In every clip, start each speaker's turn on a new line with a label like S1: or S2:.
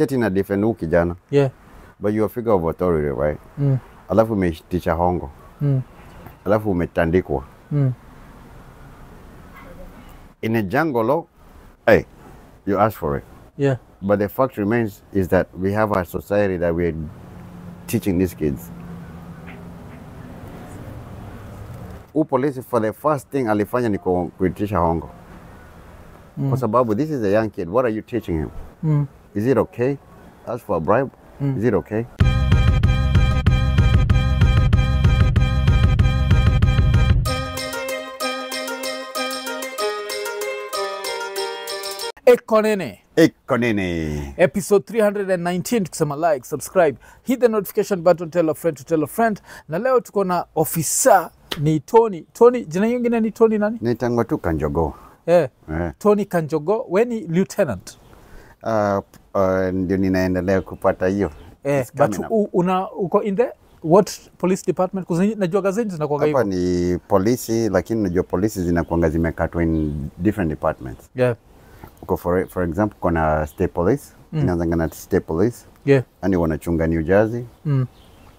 S1: ati na defend huyu kijana.
S2: Yeah.
S1: But you're a figure of authority, right? Alafu umeticha hongo. Alafu umetandikwa. In a jungle law, hey, you ask for it.
S2: Yeah.
S1: But the fact remains is that we have a society that we're teaching these kids. Police for the first thing alifanya ni kuitisha hongo. Kwa sababu this is a young kid. What are you teaching him? Is it okay? Ask for a bribe? Is it okay?
S2: Iko Nini.
S1: Iko Nini.
S2: Episode 319, tukisema like, subscribe, hit the notification button, tell a friend to tell a friend. Na leo tuko na officer ni Tony. Tony, jina yingine ni Tony nani?
S1: Naitangwa tu Kanjogo.
S2: Tony Kanjogo, we ni lieutenant.
S1: Ndio ninaendelea kupata hiyo.
S2: But uko in the what police department? Kuzi najua gazeti zinakuanga hivyo.
S1: Hapa ni polisi, lakini najua polisi zinakuanga zimekatwa in different departments.
S2: Yeah.
S1: Uko for example kuna state police, inaanza na state police.
S2: Yeah.
S1: Yaani wanachunga New Jersey.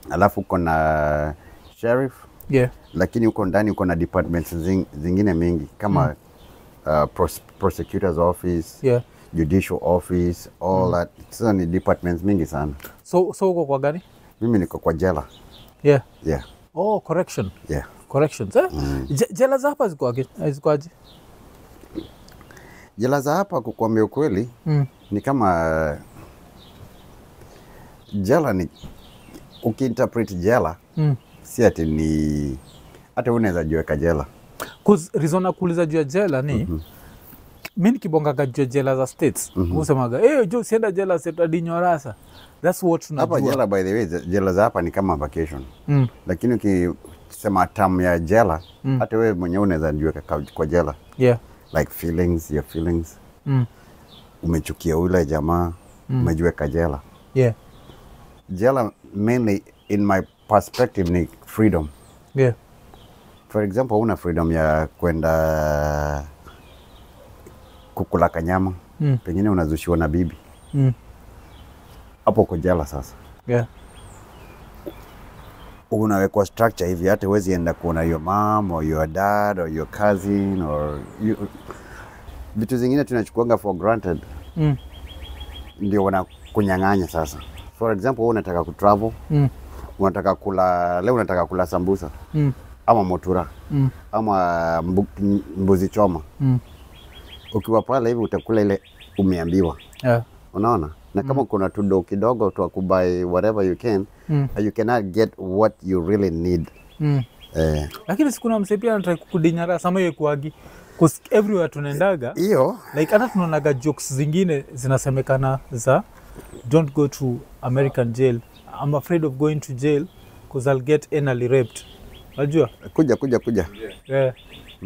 S1: Alafu kuna sheriff.
S2: Yeah.
S1: Lakini uko ndani uko na departments zingine mingi kama prosecutor's office.
S2: Yeah.
S1: Judicial office, all that. So ni departments mingi sana.
S2: So uko kwa gani?
S1: Mimi niko kwa jela.
S2: Yeah.
S1: Yeah.
S2: Oh, correction.
S1: Yeah.
S2: Corrections. Jela za hapa zikoaje?
S1: Jela za hapa kukuambia ukweli ni kama jela ni ukiinterpret jela si ati ni hata unaweza jiweka jela.
S2: Reason kuuliza juu ya jela ni mimi nikibonga juu ya jela za states usemaga jo sienda jela setadinyo rasa. That's what tunajua.
S1: Hapa jela by the way jela za hapa ni kama vacation. Lakini ukisema term ya jela hata wewe mwenyewe unaweza jiweka kwa jela.
S2: Yeah.
S1: Like your feelings. Umechukia ule jamaa, umejiweka jela.
S2: Yeah.
S1: Jela mainly in my perspective ni freedom.
S2: Yeah.
S1: For example, una freedom ya kwenda kukula kanyama. Pengine unazushiwa na bibi. Hapo uko jela sasa.
S2: Yeah.
S1: Unawekwa structure hivi hata huwezi enda kuona your mom or your dad or your cousin or vitu zingine tunachukuanga for granted. Ndio wanakunyang'anya sasa. For example, wewe unataka kutravel, unataka kula leo unataka kula sambusa ama motura ama mbuzi choma. Ukiwa pale hivi utakula ile umeambiwa.
S2: Yeah.
S1: Unaona? Na kama kuna tudo kidogo tu kubuy whatever you can, you cannot get what you really need.
S2: Lakini sikuna msepia anataka kudinyara sama yeye kuagi. Cause everywhere tunaendaga.
S1: Hiyo
S2: like hata tunaonaga jokes zingine zinasemekana za don't go to American jail. I'm afraid of going to jail because I'll get anally raped. Unajua?
S1: Kuja.
S2: Yeah.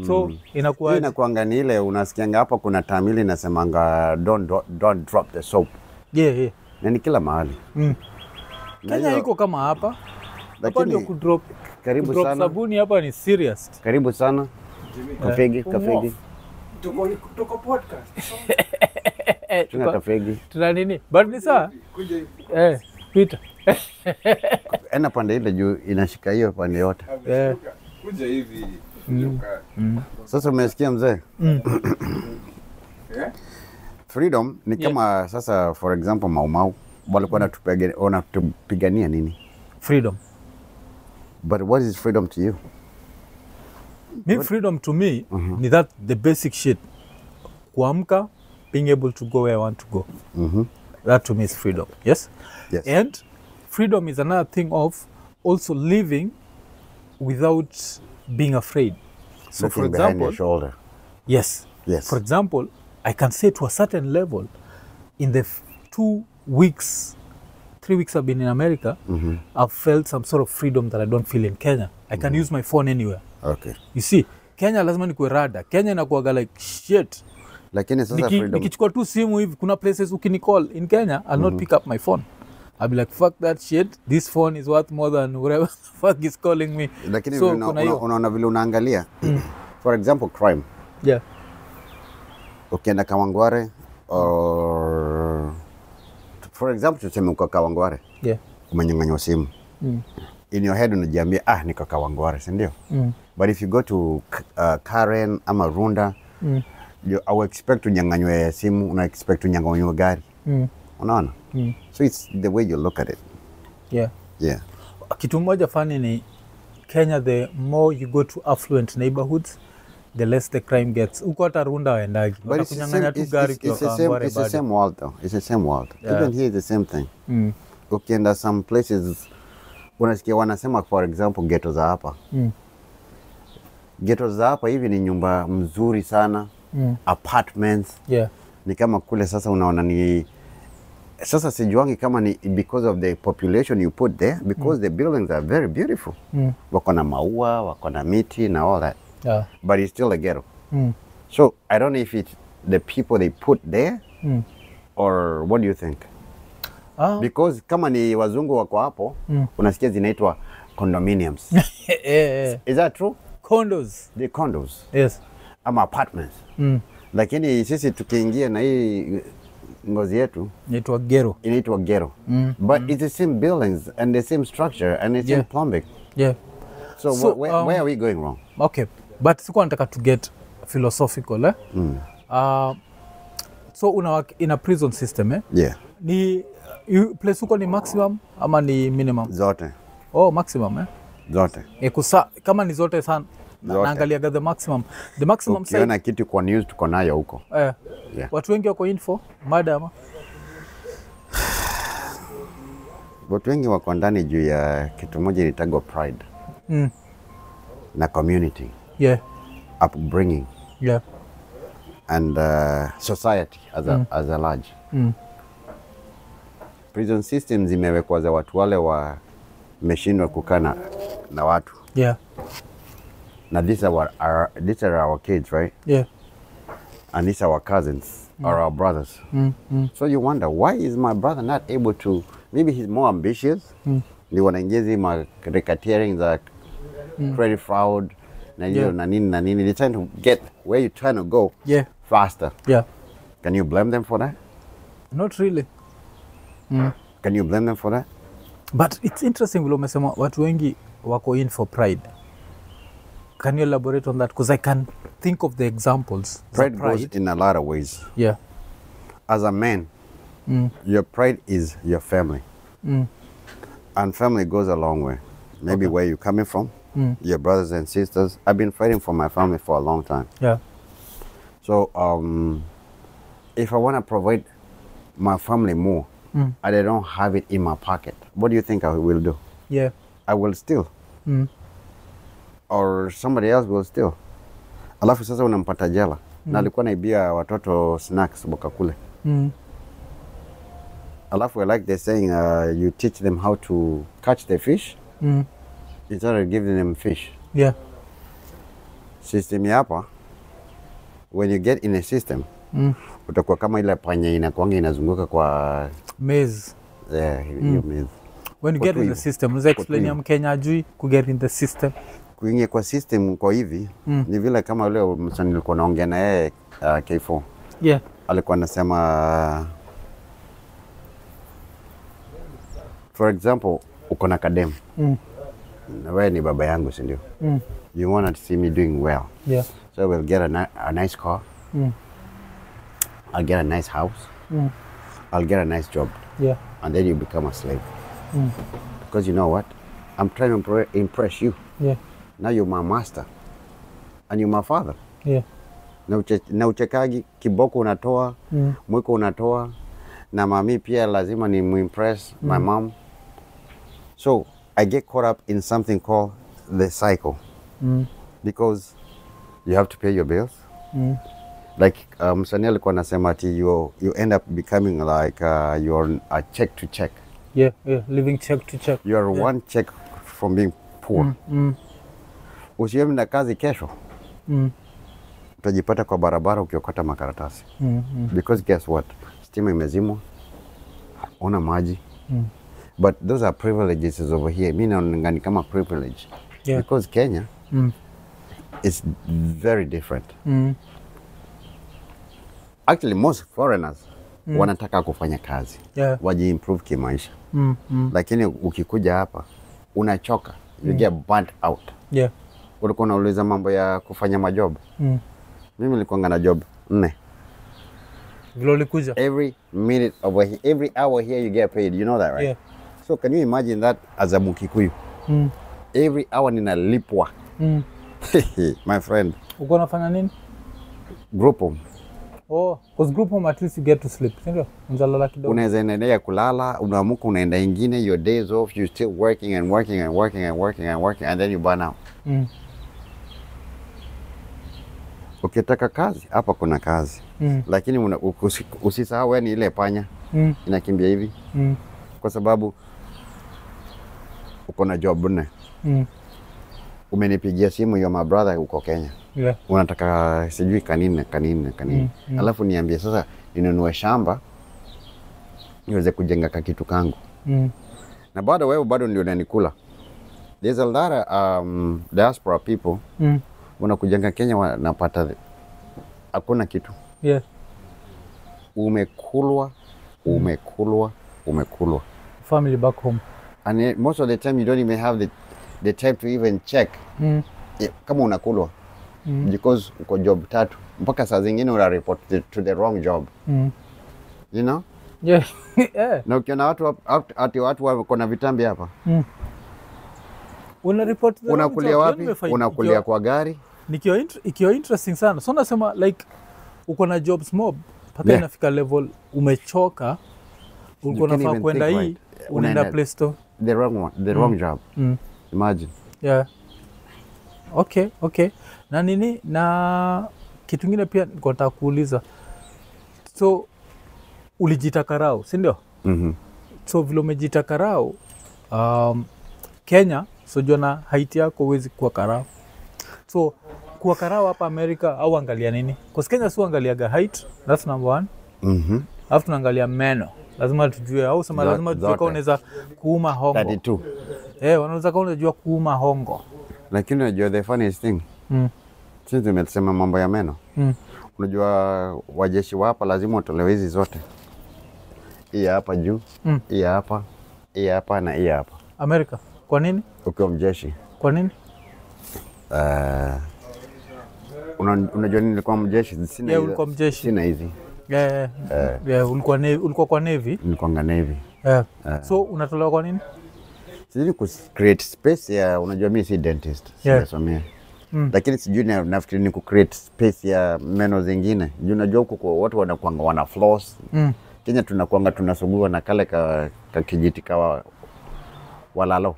S2: So
S1: inakuanga ni ile unasikianga hapa kuna tamili inasemanga don't drop the soap.
S2: Yeah.
S1: Na ni kila mahali.
S2: Kenya iko kama hapa. Hapa ndio kudrop.
S1: Karibu sana.
S2: Sabuni hapa ni serious.
S1: Karibu sana. Kafegi.
S2: Tuko podcast.
S1: Tuna kafegi.
S2: Tuna nini? But ni saa?
S3: Kuja hivi.
S2: Peter.
S1: Ena pande ile juu inashika hiyo pande yote.
S3: Kuja hivi.
S1: Sasa umesikia mzee? Freedom ni kama sasa for example Maumau walikuwa wanatupigania nini?
S2: Freedom.
S1: But what is freedom to you?
S2: Freedom to me ni that the basic shit. Kuamka, being able to go where I want to go. That to me is freedom. Yes?
S1: Yes.
S2: And freedom is another thing of also living without being afraid. So
S1: looking
S2: for example,
S1: behind your shoulder.
S2: Yes. For example, I can say to a certain level, in the 3 weeks I've been in America, I've felt some sort of freedom that I don't feel in Kenya. I can use my phone anywhere.
S1: Okay.
S2: You see, Kenya lazima nikuwe rada. Kenya inakuwaga like shit.
S1: Lakini sasa freedom.
S2: Nikichukua tu simu hivi, kuna places ukinicall in Kenya, I'll not pick up my phone. I'll be like, fuck that shit. This phone is worth more than whatever the fuck is calling me.
S1: Lakini so, unaona vile unaangalia. For example, crime.
S2: Yeah.
S1: Ukienda Kawangware or For example, tuseme uko Kawangware.
S2: Yeah.
S1: Umenyang'anywa simu. In your head unajiambia niko Kawangware, si ndio? But if you go to Karen ama Runda, I will expect unyang'anywe simu, una expect unyang'anywe gari. Unaona? So it's the way you look at it.
S2: Yeah.
S1: Yeah.
S2: Kitu moja funny ni Kenya, the more you go to affluent neighborhoods, the less the crime gets. Uko hata Runda waendagi.
S1: But it's the same world though. It's the same world. Yeah. Even here it's the same thing. Ukienda some places, unasikia wanasema for example ghetto za hapa. Ghetto za hapa hivi ni nyumba mzuri sana. Apartments.
S2: Yeah.
S1: Ni kama kule sasa unaona ni sasa sijuangi kama ni because of the population you put there, because the buildings are very beautiful. Wako na maua, wako na miti na all that.
S2: Yeah.
S1: But it's still a ghetto. So I don't know if it's the people they put there or what do you think? Because kama ni wazungu wako hapo, unasikia zinaitwa condominiums. Is that true?
S2: Condos.
S1: The condos.
S2: Yes.
S1: Ama apartments. Lakini sisi tukiingia na hii ngozi yetu
S2: inaitwa ghetto.
S1: Inaitwa ghetto. But it's the same buildings and the same structure and the same plumbing.
S2: Yeah.
S1: So where are we going wrong?
S2: Okay. But sikuwa nataka to get philosophical, eh? So una work in a prison system, eh?
S1: Yeah.
S2: Ni place uko ni maximum ama ni minimum?
S1: Zote.
S2: Oh, maximum, eh?
S1: Zote.
S2: Kama ni zote sana. Naangalia the maximum. The maximum size.
S1: Ukiona kitu kwa news tuko nayo huko.
S2: Yeah. Watu wengi wako info, madam.
S1: Watu wengi wako ndani juu ya kitu moja inaitwa pride. Na community.
S2: Yeah.
S1: Upbringing.
S2: Yeah.
S1: And society as a large. Prison systems zimewekwa za watu wale wameshindwa kukaa na watu.
S2: Yeah.
S1: Now these are our kids, right?
S2: Yeah.
S1: And these are our cousins or our brothers. So you wonder, why is my brother not able to, maybe he's more ambitious. Ni wanaingia zima racketeering za credit fraud, na nini. They're trying to get where you're trying to go faster.
S2: Yeah.
S1: Can you blame them for that?
S2: Not really.
S1: Can you blame them for that?
S2: But it's interesting vile umesema watu wengi wako in for pride. Can you elaborate on that? Because I can think of the examples.
S1: Pride goes in a lot of ways.
S2: Yeah.
S1: As a man, your pride is your family. And family goes a long way. Maybe where you're coming from, your brothers and sisters. I've been fighting for my family for a long time.
S2: Yeah.
S1: So if I want to provide my family more, and I don't have it in my pocket, what do you think I will do?
S2: Yeah.
S1: I will steal. Or somebody else will steal. Alafu sasa unampata jela. Na alikuwa naibia watoto snacks wakakule. Alafu I like they're saying you teach them how to catch the fish instead of giving them fish.
S2: Yeah.
S1: System ya hapa, when you get in a system, utakuwa kama ile panya inakuanga inazunguka kwa
S2: maze.
S1: Yeah, you maze.
S2: When you get in the system, unaweza explain ya Mkenya ajui ku get in the system.
S1: Kuingia kwa system kwa hivi, ni vile kama leo msanii nilikuwa naongea na yeye K4.
S2: Yeah.
S1: Alikuwa anasema for example, uko na kadem. Na wewe ni baba yangu, si ndio? You want to see me doing well.
S2: Yeah.
S1: So we'll get a nice car. I'll get a nice house. I'll get a nice job.
S2: Yeah.
S1: And then you become a slave. Because you know what? I'm trying to impress you.
S2: Yeah.
S1: Now you're my master. And you're my father.
S2: Yeah.
S1: Na uchekagi, kiboko unatoa, mwiko unatoa, na mami pia lazima ni muimpress my mom. So I get caught up in something called the cycle. Because you have to pay your bills. Like msanii alikuwa anasema ati you end up becoming like you're a check to check.
S2: Yeah, living check to check.
S1: You're one check from being poor. Usiwe na kazi kesho. Utajipata kwa barabara ukiokota makaratasi. Because guess what? Stima imezimwa. Una maji. But those are privileges over here. Mimi naona ni kama privilege.
S2: Yeah.
S1: Because Kenya is very different. Actually, most foreigners wanataka kufanya kazi. Waji-improve kimaisha. Lakini ukikuja hapa, unachoka. You get burnt out. Ulikuwa unauliza mambo ya kufanya majob. Mimi nilikuwa na job 4.
S2: Vile ulikuja?
S1: Every minute over here, every hour here you get paid. You know that, right? So can you imagine that as a Mukikuyu? Every hour ninalipwa. My friend.
S2: Uko unafanya nini?
S1: Group home.
S2: Oh, because group home at least you get to sleep. Sindio? Unalala kidogo.
S1: Unaweza endelea kulala, unaamuka unaenda ingine, your days off, you still working and working and working and working and working and then you burn out. Ukitaka kazi, hapa kuna kazi. Lakini usisahau wewe ni ile panya. Inakimbia hivi. Kwa sababu uko na job 4. Umenipigia simu ya my brother uko Kenya. Unataka sijui kanini. Alafu niambie sasa ninunue shamba niweze kujenga kitu kangu. Na bado ndio unanikula. There's a lot of diaspora people wanakujenga Kenya wanapata hakuna kitu. Umekulwa.
S2: Family back home.
S1: And most of the time you don't even have the time to even check kama unakulwa. Because uko job 3 mpaka saa zingine una report to the wrong job. You know? Na ukiona watu wako na vitambi hapa.
S2: Una report the
S1: unakulia wapi? Unakulia kwa gari.
S2: Ikiwa interesting sana. So nasema like uko na jobs mob mpaka inafika level umechoka. Uko nafaa kwenda hii unaenda Play Store.
S1: The wrong job. Imagine.
S2: Okay. Na nini na kitu kingine pia niko nataka kuuliza. So ulijita karao, si ndio? So vile umejita karao Kenya, so jona height yako huwezi kuwa karao. So kuwa karao hapa Amerika au angalia nini? Kwa Kenya si angaliaga height, that's number 1. Alafu tunaangalia meno. Lazima tujue au sema lazima tujue kama unaweza kuuma hongo.
S1: 32.
S2: Wanaweza kama unajua kuuma hongo.
S1: Lakini unajua the funniest thing. Sisi tumesema mambo ya meno. Unajua wajeshi wa hapa lazima utolewe hizi zote. Hii hapa juu, hii hapa na hii hapa.
S2: Amerika. Kwa nini?
S1: Ukiwa mjeshi.
S2: Kwa nini?
S1: Unajua nini nilikuwa mjeshi?
S2: Sina ulikuwa mjeshi.
S1: Sina hizi.
S2: Ulikuwa Navy?
S1: Nilikuwa Navy.
S2: So unatolewa kwa nini?
S1: Sijui ku create space ya, unajua mimi si dentist. Sijasomea. Lakini sijui nafikiri ni ku create space ya meno zingine. Unajua huko kwa watu wanakuanga wana floss. Kenya tunakuanga tunasugua na kale ka kijiti kawa walalo.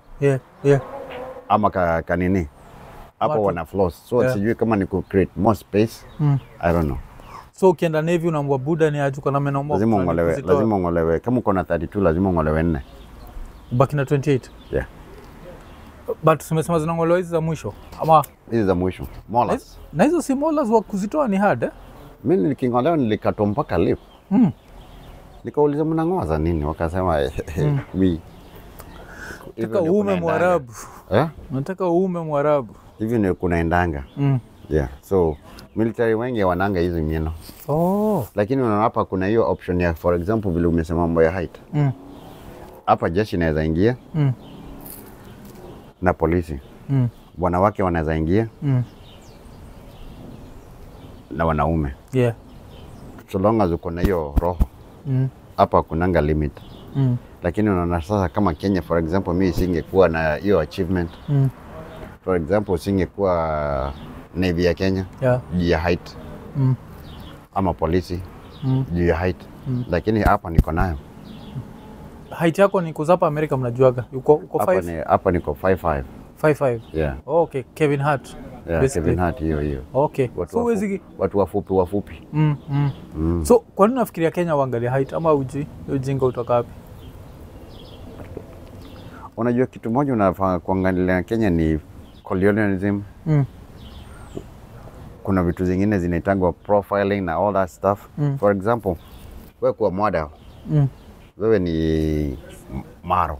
S1: Ama kanini. Hapo wana floss. So sijui kama ni ku create more space. I don't know.
S2: So ukienda Navy unaambwa buda ni ajuka na meno moja.
S1: Lazima ungolewe. Kama uko na 32 lazima ungolewe 4.
S2: Baki na 28. But tumesema zinangolewa hizi za mwisho ama
S1: hizi za mwisho. Molars.
S2: Na hizo si molars wa kuzitoa ni hard
S1: Mimi nikingolewa nilikatwa mpaka lip. Nikauliza mnangoa za nini? Wakasema
S2: nataka uume Mwarabu. Nataka uume Mwarabu.
S1: Hivi ndio kunaendanga. So military wengi wananga hizo meno. Lakini unaona hapa kuna hiyo option ya, for example vile umesema mambo ya height. Hapa jeshi inaweza ingia. Na polisi. Wanawake wanaweza ingia. Na wanaume. So long as uko na hiyo roho. Hapa kunanga limit. Lakini unaona sasa kama Kenya, for example, mimi singekuwa na hiyo achievement. For example, singekuwa Navy ya Kenya juu ya height. Ama polisi juu ya height. Lakini hapa niko nayo.
S2: Height yako ni kuzapa Amerika mnajuaga. Uko 5?
S1: Hapa niko 5'5".
S2: 5'5". Okay, Kevin Hart.
S1: Kevin Hart hiyo.
S2: Okay.
S1: Watu wafupi.
S2: So kwa nini unafikiria Kenya waangalia height ama ujinga utoka wapi?
S1: Unajua kitu moja unafaa kuangalia Kenya ni colonialism. Kuna vitu zingine zinaitangwa profiling na all that stuff. For example, wewe kwa model. Wewe ni maro.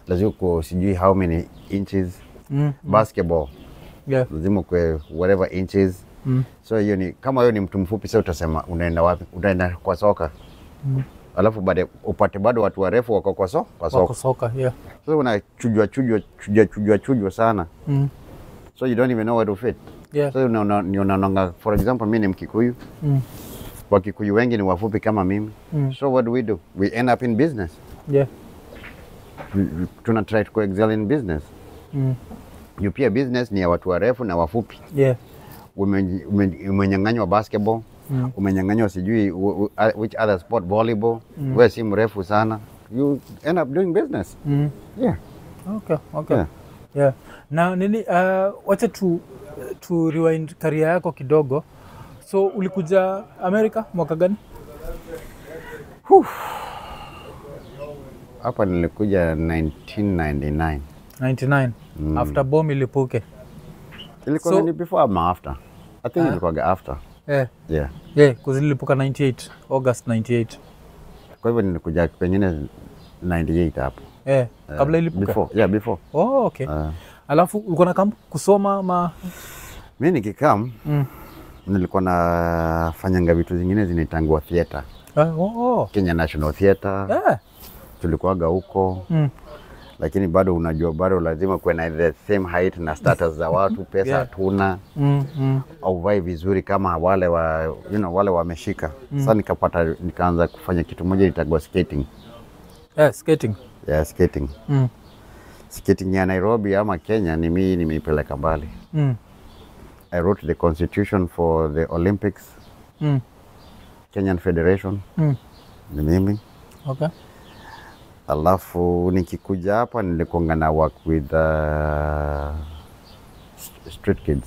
S1: Lazima kwa sijui how many inches. Basketball. Lazima kwa whatever inches. So hiyo ni kama wewe ni mtu mfupi sasa utasema unaenda wapi? Utaenda kwa soka. Alafu baada upate bado watu warefu wako kwa
S2: soka, yeah.
S1: So unachujwa sana. So you don't even know where to fit.
S2: Yeah.
S1: So unaonanga, for example, mimi ni Mkikuyu. Wakikuyu wengi ni wafupi kama mimi. So what do? We end up in business.
S2: Yeah.
S1: Tuna try to excel in business. You pia business ni ya watu warefu na wafupi.
S2: Yeah.
S1: Umenyang'anywa basketball. Umenyang'anywa sijui which other sport, volleyball. Wewe si mrefu sana. You end up doing business. Yeah.
S2: Okay. Yeah. Na nini wacha tu rewind career yako kidogo. So ulikuja America mwaka gani?
S1: Hapa nilikuja 1999.
S2: 99. After bomb ilipuke.
S1: Ilikuwa ni before ama after? I think ilikuwa after.
S2: Yeah. Yeah, kuzilipuka 98, August 98.
S1: Kwa hivyo nilikuja pengine 98 hapo.
S2: Kabla ilipuka?
S1: Before.
S2: Oh, okay. Alafu ulikuwa na kampu kusoma ma?
S1: Mimi nikikam, nilikuwa nafanyanga vitu zingine zinaitangwa theater. Kenya National Theater. Tulikuwaga huko. Lakini bado unajua bado lazima kuwe na the same height na status za watu, pesa hatuna. Au vai vizuri kama wale wale wameshika. Sasa nikaanza kufanya kitu moja itagwa skating.
S2: Skating.
S1: Yeah, skating. Skating ya Nairobi ama Kenya ni mimi nimeipeleka mbali. I wrote the constitution for the Olympics. Kenyan Federation. Ni mimi.
S2: Okay.
S1: Alafu nikikuja hapa nilikuanga na work with street kids.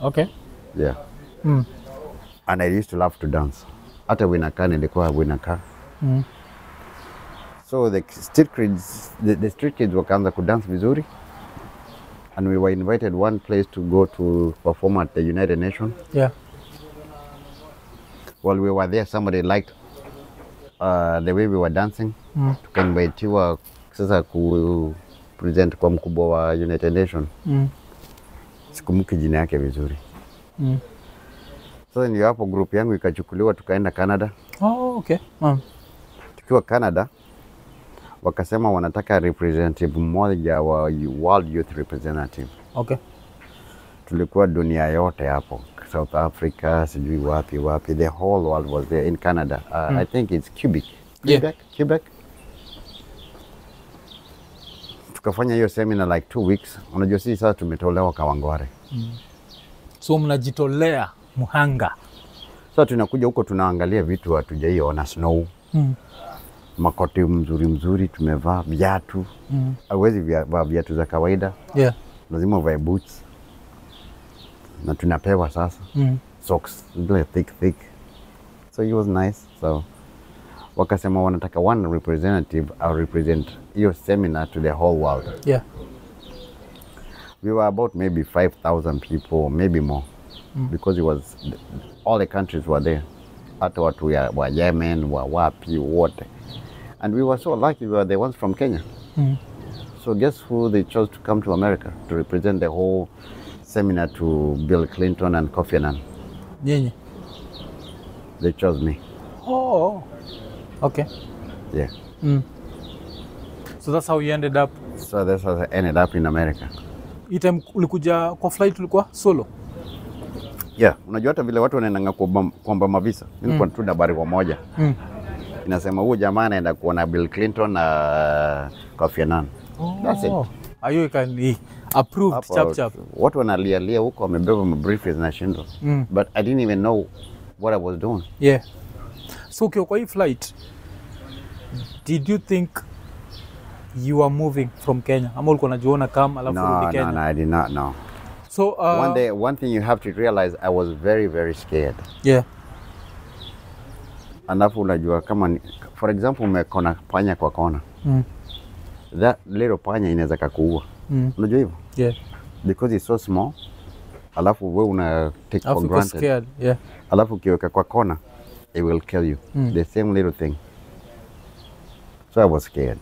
S2: Okay.
S1: Yeah. And I used to love to dance. Hata winakaa nilikuwa winakaa. So the street kids wakaanza kudance vizuri. And we were invited one place to go to perform at the United Nations.
S2: Yeah.
S1: While we were there, somebody liked the way we were dancing. Tukainvitiwa sasa ku present kwa mkubwa wa United Nations. Sikumbuki jina yake vizuri. Sasa ndio hapo group yangu ikachukuliwa tukaenda Canada.
S2: Oh, okay.
S1: Tukiwa Canada wakasema wanataka representative mmoja wa World Youth Representative.
S2: Okay.
S1: Tulikuwa dunia yote hapo. South Africa, sijui wapi. The whole world was there in Canada. I think it's Quebec. Tukafanya hiyo seminar like 2 weeks. Unajua sisi sasa tumetolewa Kawangware.
S2: So mnajitolea muhanga.
S1: Sasa tunakuja huko tunaangalia vitu hatujaiona, snow. Makoti mzuri tumevaa, viatu. Hauwezi vaa viatu za kawaida.
S2: Yeah.
S1: Lazima uvae boots. Na tunapewa sasa. Socks, really thick. So it was nice. So wakasema wanataka one representative or represent your seminar to the whole world.
S2: Yeah.
S1: We were about maybe 5,000 people, maybe more. Because it was all the countries were there. Hata watu wa Yemen, wa wapi wote. And we were so lucky, we were the ones from Kenya. So guess who they chose to come to America to represent the whole seminar to Bill Clinton and Kofi Annan?
S2: Nyinyi.
S1: They chose me.
S2: Oh. Okay.
S1: Yeah.
S2: So that's how you ended up.
S1: So that's how I ended up in America.
S2: Time ulikuja kwa flight ulikuwa solo?
S1: Yeah, unajua hata vile watu wanaenda kuomba mavisa. Nilikuwa tu na habari moja. Inasema huyu jamaa anaenda kuona Bill Clinton na Kofi Annan. That's it.
S2: Ayo can approved chap.
S1: Watu wanalialia huko wamebeba briefcase na shindo. But I didn't even know what I was doing.
S2: Yeah. So kwa hii flight, did you think you were moving from Kenya? Ama ulikuwa unajiona kama alafu rudi Kenya?
S1: No, I did not know.
S2: So
S1: one thing you have to realize, I was very, very scared.
S2: Yeah.
S1: Alafu unajua kama for example umekona panya kwa kona. That little panya inaweza kukuua. Unajua hivyo?
S2: Yeah.
S1: Because it's so small. Alafu wewe una take for granted.
S2: Scared. Yeah.
S1: Alafu ukiweka kwa kona, it will kill you. The same little thing. So I was scared.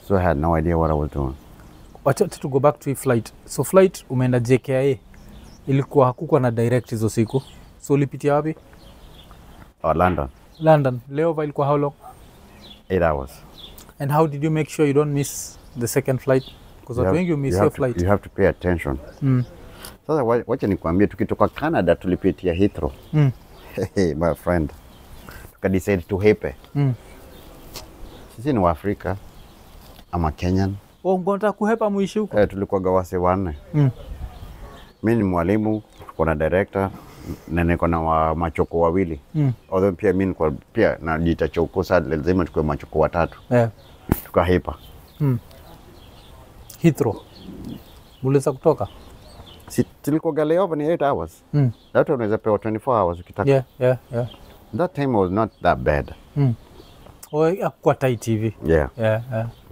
S1: So I had no idea what I was doing.
S2: Wacha to go back to flight. So flight umeenda JKIA. Ilikuwa hakukuwa na direct hizo siku. So ulipitia wapi?
S1: London.
S2: London. Layover ilikuwa how long?
S1: 8 hours.
S2: And how did you make sure you don't miss the second flight? Because watu wengi miss your flight.
S1: You have to pay attention. Sasa wacha nikwambie, tukitoka Canada tulipitia Heathrow. Hey, my friend. Tukadecide tuhepe. Sisi ni Waafrika ama Kenyan.
S2: Unataka kuhepa muishi huko?
S1: Tulikuwa gawase wanne. Mimi ni mwalimu, tuko na director, na niko na machoko wawili. Although pia mimi pia najiita choko, sasa lazima tukue machoko watatu. Tukahepa.
S2: Heathrow. Muleza kutoka?
S1: Si tulikuwa layover ni 8 hours. That unaweza pewa 24 hours ukitaka.
S2: Yeah.
S1: That time was not that bad.
S2: Kwa tight TV.
S1: Yeah.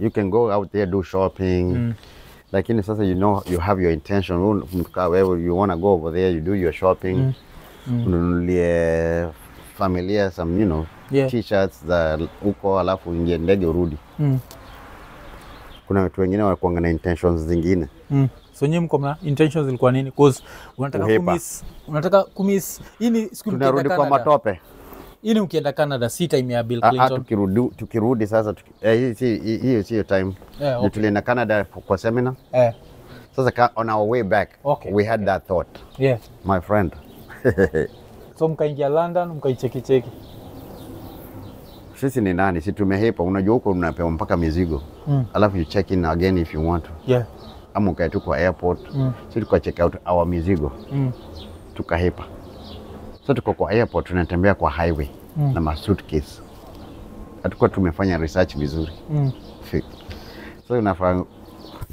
S1: You can go out there, do shopping. Lakini sasa you have your intention. Wherever you want to go over there, you do your shopping. Ununulie familia some, t-shirts za uko alafu ingie ndege urudi. Kuna watu wengine wanakuanga na intentions zingine.
S2: So nyinyi mko na intentions zilikuwa nini? Because unataka kumiss ini siku
S1: tunarudi kwa matope.
S2: Ini ukienda Canada si time ya Bill Clinton.
S1: Tukirudi sasa hiyo sio time. Tulienda Canada kwa seminar. Sasa on our way back, we had that thought. My friend.
S2: So mkaingia London, mkaicheki.
S1: Sisi ni nani? Si tumehepa, unajua huko unapewa mpaka mizigo. Alafu you check in again if you want to. Ama ukae tu kwa airport. Sisi tuka check out our mizigo. Tukahepa. So tuko kwa airport, tunatembea kwa highway na ma suitcase. Hatukuwa tumefanya research vizuri. So unafanya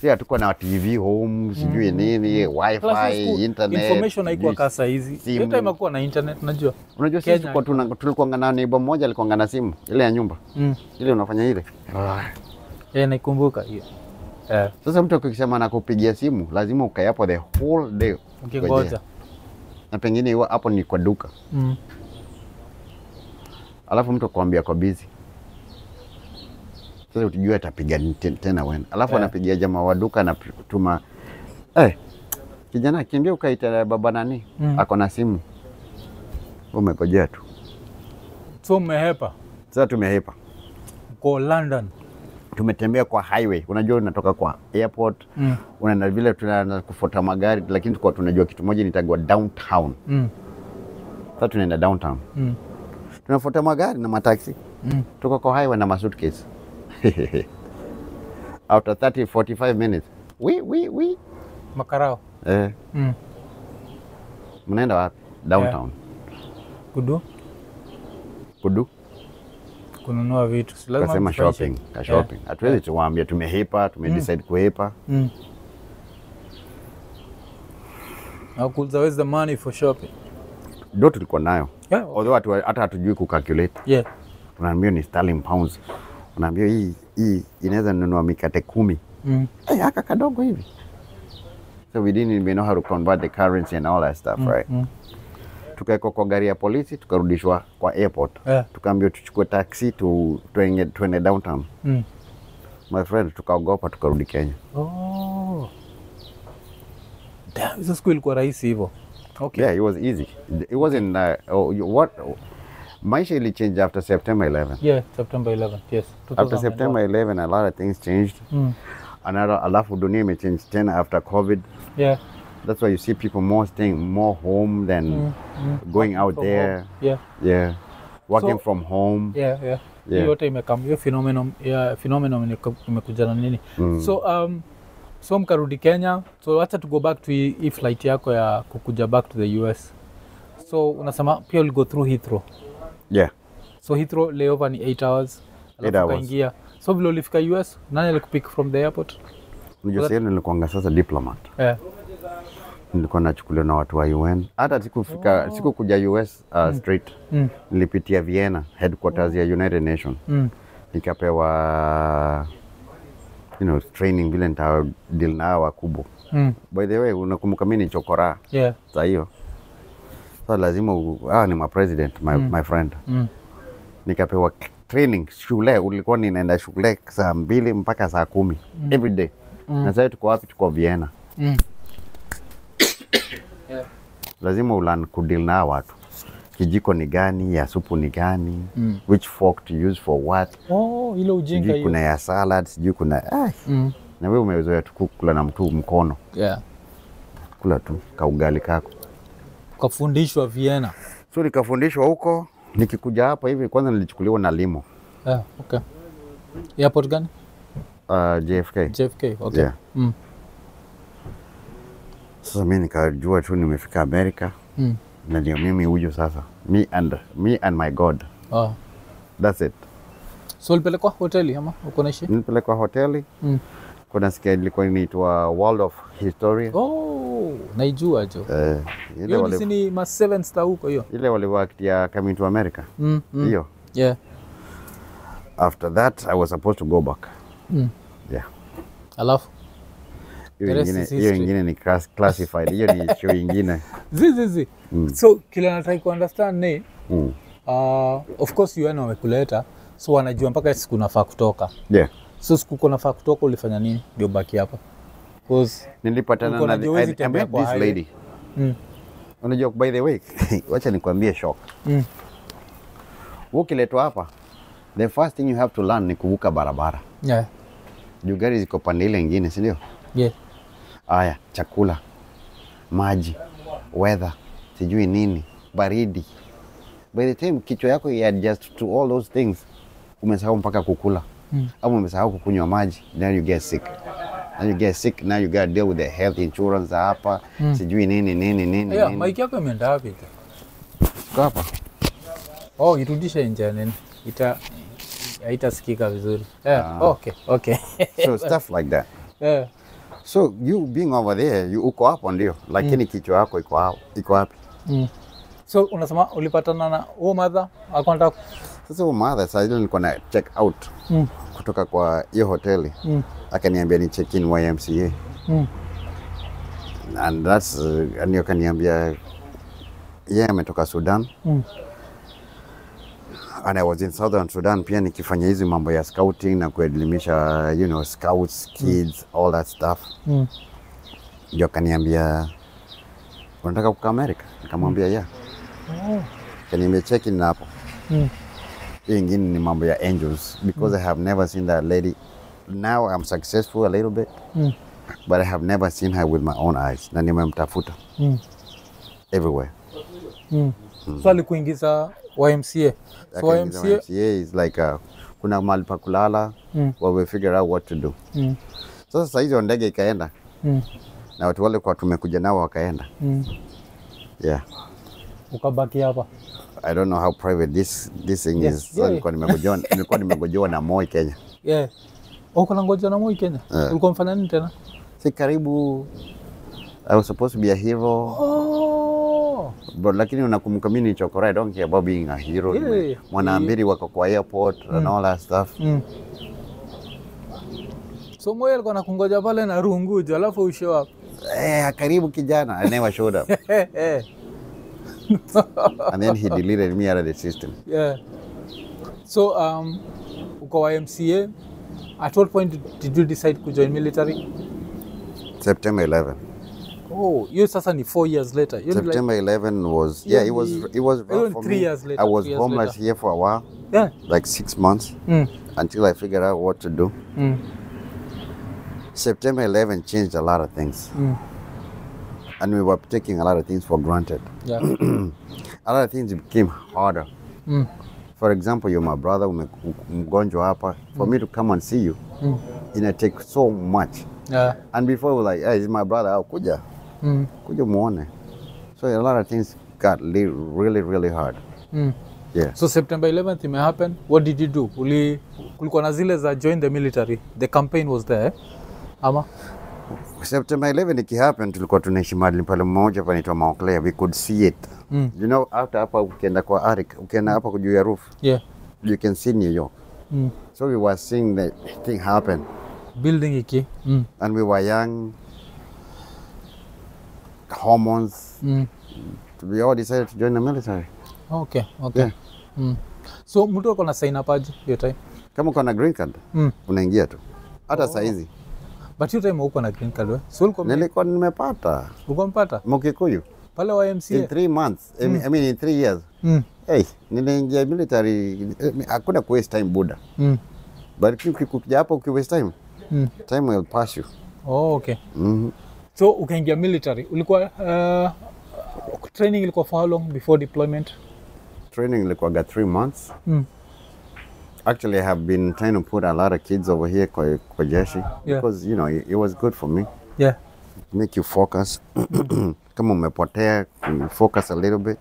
S1: hatukuwa na TV home, sijui nini, wifi, internet.
S2: Information haikuwa kasa hizi. Hiyo time hakuwa na internet, najua.
S1: Unajua sisi tulikuwa na neighbor mmoja alikuwa na simu ile ya nyumba. Ile unafanya ile.
S2: Naikumbuka hiyo.
S1: Sasa mtu akisema anakupigia simu, lazima ukae hapo the whole day.
S2: Ukingoja.
S1: Na pengine hapo ni kwa duka. Alafu mtu akwambia kwa busy. Sasa utijua atapiga tena wewe. Alafu anapigia jamaa wa duka na tuma kijana kimbia ukaita baba nani? Ako na simu. Umekojea tu.
S2: So mmehepa.
S1: Sasa tumehepa.
S2: Kwa London.
S1: Tumetembea kwa highway. Unajua unatoka kwa airport. Unaenda vile tunaanza kufuata magari, lakini tulikuwa tunajua kitu moja nitagwa downtown. Sasa tunaenda downtown. Tunafuata magari na mataxi. Tuko kwa highway na suitcase. After 30-45 minutes. We.
S2: Makarao.
S1: Mnaenda wapi? Downtown. Kudu.
S2: Kununua vitu.
S1: Lazima shopping. Shopping. Hatuwezi tuwaambia tumehepa, tumedecide kuhepa.
S2: How could where's the money for shopping?
S1: Ndio tulikuwa nayo. Although hata hatujui kucalculate. Tunaambia ni sterling pounds. Unaambia hii inaweza nunua mikate 10. Haka kadogo hivi. So we didn't even know how to convert the currency and all that stuff, right? Tukaeko kwa gari ya polisi, tukarudishwa kwa airport. Tukaambiwa tuchukue taxi tuende downtown. My friend, tukaogopa tukarudi Kenya.
S2: Damn, hizo siku ilikuwa rahisi hivyo.
S1: Yeah, it was easy. It wasn't maisha ili change after September 11.
S2: September 11, yes.
S1: After September 11, a lot of things changed. Alafu dunia imechange tena after COVID. That's why you see people staying more home than going out there. Working from home.
S2: Yote imekam, hiyo phenomenon imekuja na nini. So mkarudi Kenya. So acha to go back to hii flight yako ya kukuja back to the US. So unasema pia uli go through Heathrow. So Heathrow layover ni 8 hours.
S1: 8 hours.
S2: Kaingia. So vile ulifika US, nani alikupick from the airport?
S1: Unajua nilikuwa sasa diplomat. Nilikuwa nachukuliwa na watu wa UN. Hata sikukuja US straight. Nilipitia Vienna, headquarters ya United Nations. Nikapewa training vile nita deal na wakubwa. By the way, unakumbuka mimi ni chokora. Sasa hiyo. So lazima ni my president, my friend. Nikapewa training shule, ulikuwa ninaenda shule saa 2 mpaka saa 10 every day. Na sasa tuko wapi? Tuko Vienna. Lazima ulan kudeal na watu. kijiko ni gani, ya supu ni gani, which fork to use for what.
S2: Ile ujinga hiyo.
S1: Kuna ya salad, sijui kuna na wewe umezoea tu kula na mtu mkono.
S2: Yeah.
S1: Kula tu kaugali kako.
S2: Ukafundishwa Vienna.
S1: So nikafundishwa huko, nikikuja hapa hivi kwanza nilichukuliwa na limo.
S2: Okay. Airport gani?
S1: JFK.
S2: JFK, okay.
S1: Yeah. Sasa mimi nikajua tu nimefika Amerika. Na ndio mimi huyo sasa. Me and my God. That's it.
S2: So ulipelekwa hoteli ama uko naishi?
S1: Nilipelekwa hoteli. Kuna sikia ilikuwa inaitwa World of Historia.
S2: Naijua jo.
S1: Ile
S2: wale ni ma 7 star huko hiyo.
S1: Ile wale worked ya Coming to America. Hiyo.
S2: Yeah.
S1: After that I was supposed to go back. Yeah.
S2: Alafu
S1: hiyo ingine ni classified. Hiyo ni show ingine.
S2: Zizi. So kila nataka ku understand ni of course you wamekuleta, so wanajua mpaka siku nafaa kutoka.
S1: Yeah.
S2: So siku kuna nafaa kutoka ulifanya nini ndio baki hapa? Because
S1: nilipatana na I met this lady. Unajua by the way, wacha nikwambie shock. Ukiletwa hapa, the first thing you have to learn ni kuvuka barabara.
S2: Yeah.
S1: Juu gari ziko pande ile nyingine, si ndio?
S2: Yeah.
S1: Aya, chakula, maji, weather, sijui nini, baridi. By the time kichwa yako you adjust to all those things, umesahau mpaka kukula. Au umesahau kukunywa maji, then you get sick. And you get sick, now you got to deal with the health insurance hapa, sijui nini.
S2: Yeah, mic yako imeenda wapi?
S1: Hapa.
S2: Irudisha nje nini? Haitasikika vizuri. Yeah, okay.
S1: So stuff like that.
S2: Yeah.
S1: So you being over there, you uko hapo ndio, lakini kichwa yako iko wapi?
S2: So unasema ulipatana na mother akonta.
S1: Sasa mother sasa ile nilikuwa na check out kutoka kwa hiyo hoteli. Akaniambia ni check in YMCA. And that's akaniambia ametoka Sudan. And I was in Southern Sudan pia nikifanya hizi mambo ya scouting na kuelimisha scouts, kids, all that stuff. Ndio akaniambia unataka kukaa Amerika? Nikamwambia yeah. Kaniambia check in hapo. Hiyo ingine ni mambo ya angels because I have never seen that lady. Now I'm successful a little bit. But I have never seen her with my own eyes. Na nimemtafuta. Everywhere.
S2: So alikuingiza YMCA.
S1: So YMCA is like kuna mahali pa kulala where we figure out what to do. Sasa saa hizo ndege ikaenda. Na watu wale kwa tumekuja nao wakaenda. Yeah.
S2: Ukabaki hapa.
S1: I don't know how private this thing is. So nilikuwa nimegojewa na Moi Kenya.
S2: Yeah. Uko nangoja na Moi Kenya? Ulikuwa mfanya nini tena?
S1: Si karibu I was supposed to be a hero. But lakini unakumbuka mimi ni chokora, I don't care about being a hero. Mwanaambiri wako kwa airport and all that stuff.
S2: So Moi alikuwa anakungoja pale na rungujo alafu ushow up.
S1: Karibu kijana, I never showed up. And then he deleted me out of the system.
S2: Yeah. So uko YMCA, at what point did you decide to join military?
S1: September 11.
S2: You sasa ni 4 years later.
S1: September 11 was it was rough for
S2: 3 years later.
S1: I was homeless here for a while.
S2: Yeah.
S1: Like 6 months until I figured out what to do. September 11 changed a lot of things. And we were taking a lot of things for granted.
S2: Yeah.
S1: A lot of things became harder. For example, you're my brother, mgonjwa hapa. For me to come and see you, it takes so much.
S2: Yeah.
S1: And before we were like, hey, he's my brother, kuja muone. So a lot of things got really, really hard. Yeah.
S2: So September 11th it happened. What did you do? Kulikuwa na zile za join the military. The campaign was there. Ama?
S1: September 11 ikihappen tulikuwa tunaishi mahali pale mmoja panaitwa Mount Clare. We could see it. You know, after hapa ukienda kwa Arik, ukienda hapa juu ya roof.
S2: Yeah.
S1: You can see New York. So we were seeing the thing happen.
S2: Building iki.
S1: And we were young. Hormones. We all decided to join the military.
S2: Okay. Yeah. So mtu uko na sign up aje hiyo time?
S1: Kama uko na green card, unaingia tu. Hata saa hizi.
S2: But hiyo time uko na green card wewe? So
S1: nilikuwa nimepata.
S2: Uko mpata?
S1: Mkikuyu.
S2: Pale wa MCA.
S1: In 3 months. I mean in 3 years. Hey, niliingia military, hakuna ku waste time buda. But ukikuja hapo uki waste time, time will pass you.
S2: Oh, okay. So ukaingia military. Ulikuwa training ilikuwa for how long before deployment?
S1: Training ilikuwa 3 months. Actually, I have been trying to put a lot of kids over here kwa jeshi because you know it was good for me.
S2: Yeah.
S1: Make you focus. Kama umepotea, focus a little bit.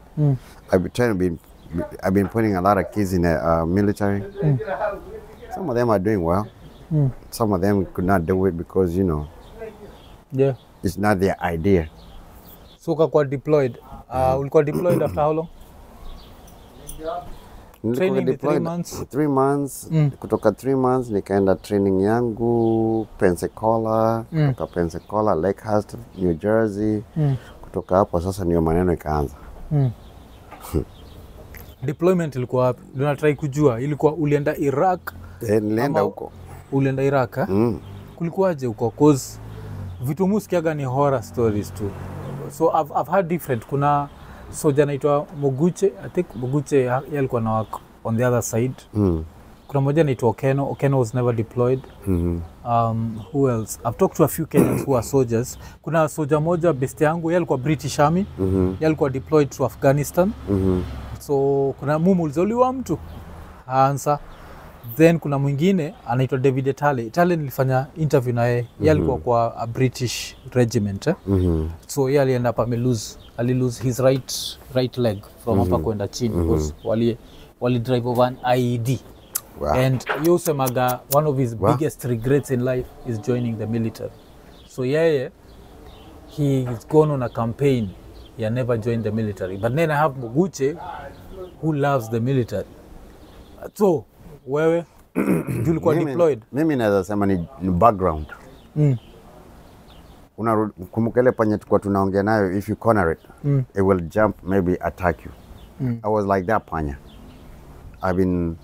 S1: I've been putting a lot of kids in the military. Some of them are doing well. Some of them could not do it because you know.
S2: Yeah.
S1: It's not their idea.
S2: So ukakuwa deployed. Ulikuwa deployed after how long? Training deployed 3 months.
S1: 3 months. Kutoka 3 months nikaenda training yangu Pensacola, kutoka Pensacola, Lakehurst, New Jersey. Kutoka hapo sasa ndio maneno ikaanza.
S2: Deployment ilikuwa wapi? Ndio try kujua. Ilikuwa ulienda Iraq?
S1: Nilienda huko.
S2: Ulienda Iraq? Kulikuwaje huko? Cause vitu musikiaga ni horror stories tu. So I've heard different. Kuna soja anaitwa Moguche, I think Moguche alikuwa na work on the other side. Kuna mmoja anaitwa Okeno. Okeno was never deployed. Who else? I've talked to a few Kenyans who are soldiers. Kuna soja moja best yangu, yeye alikuwa British Army. Yeye alikuwa deployed to Afghanistan. So kuna uliwa mtu answer. Then kuna mwingine anaitwa David Etale. Etale nilifanya interview na yeye. Yeye alikuwa kwa a British regiment. So yeye alienda hapa ali lose his right leg from hapa kwenda chini because wali drive over an IED.
S1: Wow.
S2: And Yosemaga, one of his biggest regrets in life is joining the military. So he's gone on a campaign. He never joined the military. But then I have Moguche who loves the military. So wewe ulikuwa deployed?
S1: Mimi naweza sema ni background. Kumbuka ile panya tukua tunaongea nayo, if you corner it, it will jump, maybe attack you. I was like that panya. I've been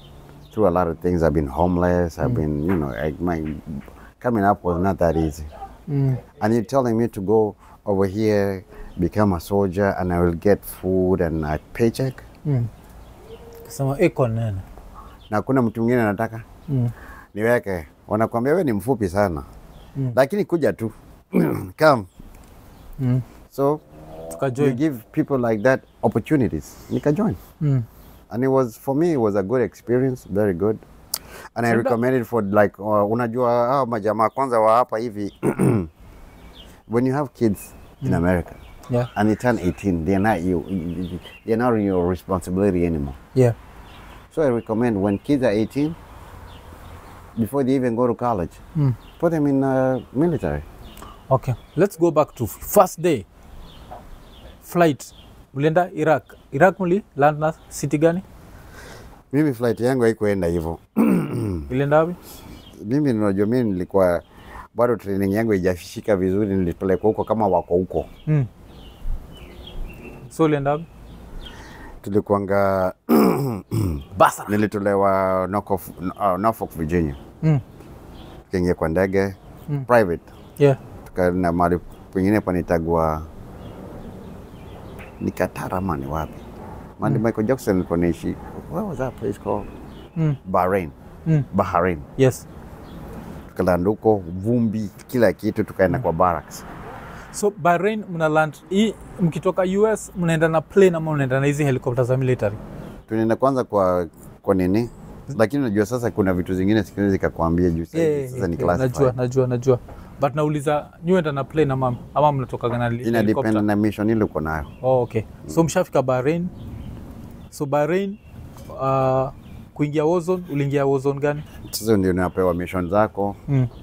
S1: through a lot of things. I've been homeless. I've been, you know, my coming up was not that easy. And you're telling me to go over here, become a soldier, and I will get food and a paycheck.
S2: Sema Iko Nini.
S1: Na kuna mtu mwingine anataka niweke, wanakuambia wewe ni mfupi sana, lakini kuja tu come. So you give people like that opportunities. Nika join. And it was, for me, it was a good experience, very good. And I recommend it for like, unajua hao majamaa kwanza wa hapa hivi, when you have kids in America, and they turn 18, they're not your responsibility anymore.
S2: Yeah.
S1: So I recommend when kids are 18, before they even go to college, put them in military.
S2: Okay, let's go back to first day. Flight. Ulienda Iraq. Iraq muli land na city gani?
S1: Mimi flight yangu haikuenda hivyo.
S2: Ulienda wapi?
S1: Mimi ninajua mimi nilikuwa bado training yangu haijafishika vizuri, nilipelekwa huko kama wako huko.
S2: So ulienda wapi?
S1: Tulikuanga
S2: Basra.
S1: Nilitolewa Norfolk, Virginia. Tukaingia kwa ndege private.
S2: Yeah.
S1: Tukaenda mahali pengine panitagwa ni Qatar ama ni wapi. Michael Jackson alikuwa naishi. What was that place called? Bahrain. Bahrain.
S2: Yes.
S1: Tukalanda huko, vumbi, kila kitu, tukaenda kwa barracks.
S2: So Bahrain mna land, mkitoka US mnaenda na plane ama mnaenda na hizi helicopters za military?
S1: Tunaenda kwanza kwa nini? Lakini unajua sasa kuna vitu zingine sikiwezi zikakwambia juu sasa ni classified.
S2: Najua. But nauliza nyuenda na plane ama mnatoka na helicopter?
S1: Ina depend na mission ile uko nayo.
S2: Oh, okay. So mshafika Bahrain. So Bahrain kuingia Warzone, uliingia Warzone gani?
S1: Sasa ndio unapewa mission zako.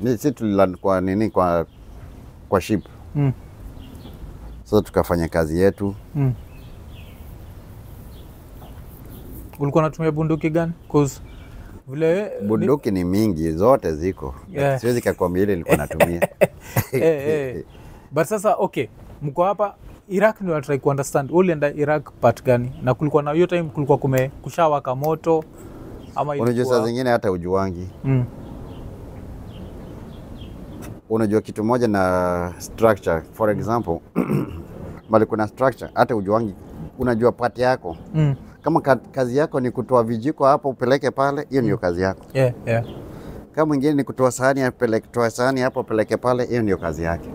S1: Sisi tuliland kwa nini kwa ship. Sasa tukafanya kazi yetu.
S2: Ulikuwa unatumia bunduki gani? Cause vile
S1: bunduki ni mingi, zote ziko. Siwezi kukwambia ile nilikuwa natumia.
S2: But sasa okay, mko hapa Iraq ndio try ku understand. Ulienda Iraq part gani? Na kulikuwa na hiyo time kulikuwa kushawaka moto ama ilikuwa?
S1: Unajua saa zingine hata ujuangi. Unajua kitu moja na structure, for example, Bali kuna structure, hata ujuangi, unajua pati yako. Kama kazi yako ni kutoa vijiko hapo upeleke pale, hiyo ndio kazi yako. Kama mwingine ni kutoa sahani hapo upeleke pale, hiyo ndio kazi yake.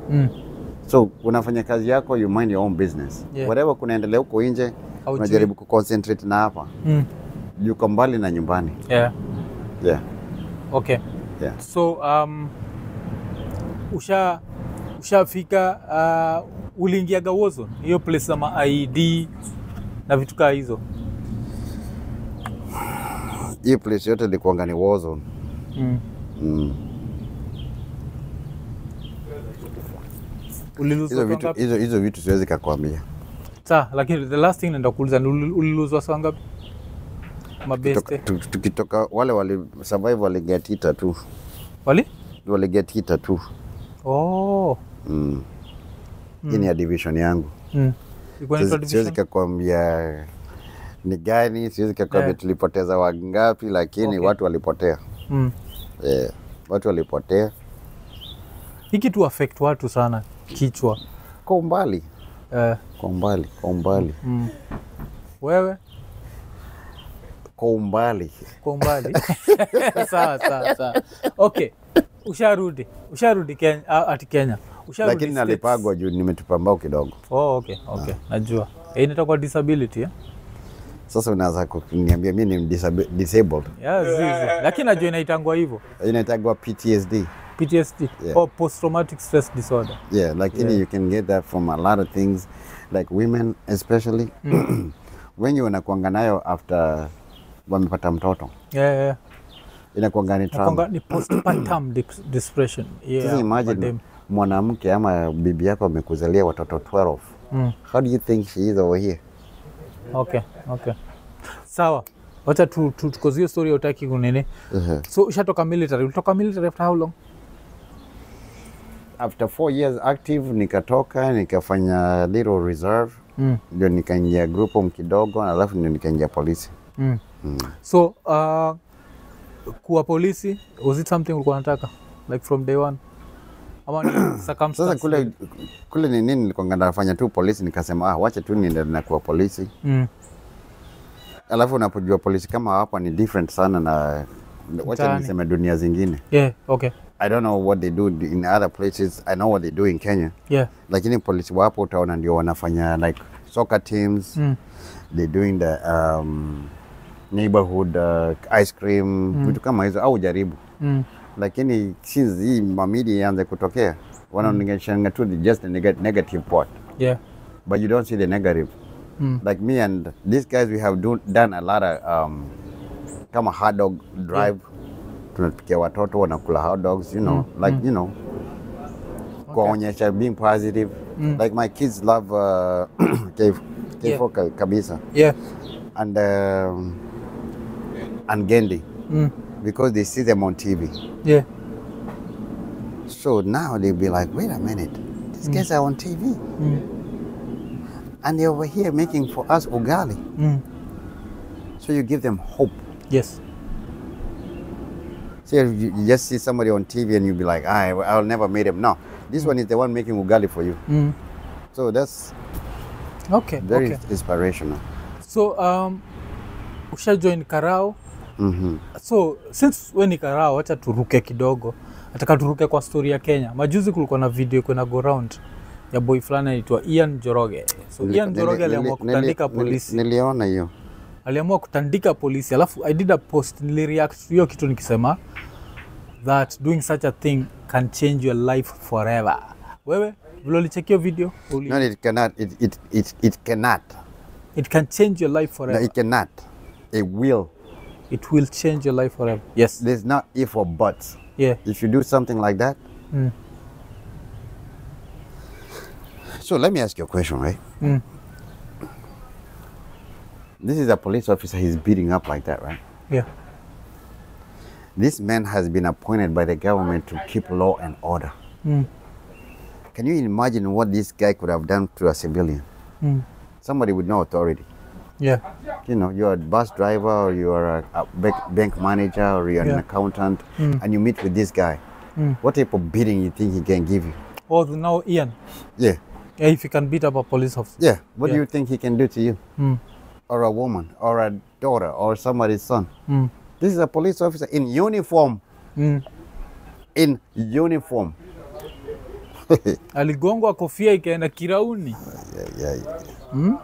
S1: So unafanya kazi yako, you mind your own business. Whatever kunaendelea huko nje, unajaribu kuconcentrate na hapa. Yuko mbali na nyumbani.
S2: Okay. So ushafika uliingiaga Warzone, hiyo place sama ID na vitu kaa hizo?
S1: Hiyo place yote ilikuwa ni Warzone. Hizo vitu siwezi kukwambia.
S2: Lakini the last thing nenda kuuliza, uliluzwa saa ngapi? Mabeste.
S1: Tukitoka wale wali survive wali get hit tu. Wali get hit tu. Hii ni ya division yangu. Siwezi kukwambia ni gani, siwezi kukwambia tulipoteza wangapi, lakini watu walipotea. Watu walipotea.
S2: Hiki tu affect watu sana kichwa.
S1: Kwa umbali. Kwa umbali.
S2: Wewe?
S1: Kwa umbali.
S2: Sawa. Okay. Usharudi Kenya, ati Kenya.
S1: Lakini nalipagwa juu nimetupa mbao kidogo.
S2: Okay. Najua. Inatoka disability,
S1: Sasa unaanza kuniambia mimi ni disabled.
S2: Lakini najua inaitangwa hivyo.
S1: Inaitangwa PTSD.
S2: Post traumatic stress disorder.
S1: Lakini you can get that from a lot of things, like women especially. Wengi wanakuanga nayo after wamepata mtoto. Inakuanga ni trauma.
S2: Ni postpartum depression.
S1: Sasa imagine mwanamke ama bibi yako amekuzalia watoto 12. How do you think she is over here?
S2: Okay. Sawa. Wacha tukozie story utaki kunene. So ushatoka military. Ulitoka military after how long?
S1: After 4 years active nikatoka nikafanya little reserve. Ndio nikaingia group kidogo, alafu ndio nikaingia polisi.
S2: So kuwa polisi, was it something ulikuwa unataka like from day one? Ama ni circumstances?
S1: Sasa kule ni nini nilikuwa nafanya tu polisi, nikasema wacha tu niende na kuwa polisi. Alafu unapojua polisi kama hapa ni different sana na wacha niseme dunia zingine. I don't know what they do in other places. I know what they do in Kenya. Lakini polisi wapo utaona ndio wanafanya like soccer teams. They doing the neighborhood ice cream, vitu kama hizo au jaribu. Lakini since hii mamidi ianze kutokea, wanaongeleshana tu just the negative part. But you don't see the negative. Like me and these guys, we have done a lot of kama hot dog drive. Tunapikia watoto wanakula hot dogs, you know, like you know, kuonyesha being positive. Like my kids love K4 kabisa. And Gendi. Because they see them on TV. So now they'll be like, wait a minute, these guys are on TV. And they're over here making for us ugali. So you give them hope. So you just see somebody on TV and you'll be like, I'll never meet him. No, this one is the one making ugali for you. So that's very inspirational.
S2: So usha join Karao. So since when ni Karao, wacha turuke kidogo. Nataka turuke kwa story ya Kenya. Majuzi kulikuwa na video kuna go round ya boy fulani anaitwa Ian Njoroge. So Ian Njoroge aliamua kutandika polisi.
S1: Niliona hiyo.
S2: Aliamua kutandika polisi. Alafu I did a post, nilireact hiyo kitu nikisema that doing such a thing can change your life forever. Wewe vile ulichekio video?
S1: No, it cannot. It cannot.
S2: It can change your life forever.
S1: No, it cannot. It will.
S2: It will change your life forever. Yes.
S1: There's not if or buts.
S2: Yeah.
S1: If you do something like that. So let me ask you a question, right? This is a police officer he's beating up like that, right?
S2: Yeah.
S1: This man has been appointed by the government to keep law and order. Can you imagine what this guy could have done to a civilian? Somebody with no authority.
S2: Yeah.
S1: You know, you're a bus driver or you're a bank manager or you're an accountant and you meet with this guy. What type of beating you think he can give you?
S2: Oh, now Ian.
S1: Yeah.
S2: Yeah, if you can beat up a police officer.
S1: Yeah. What
S2: Yeah.
S1: do you think he can do to you? Or a woman, or a daughter, or somebody's son? This is a police officer in uniform. In uniform.
S2: Aligongwa kofia ikaenda kirauni.
S1: Yeah.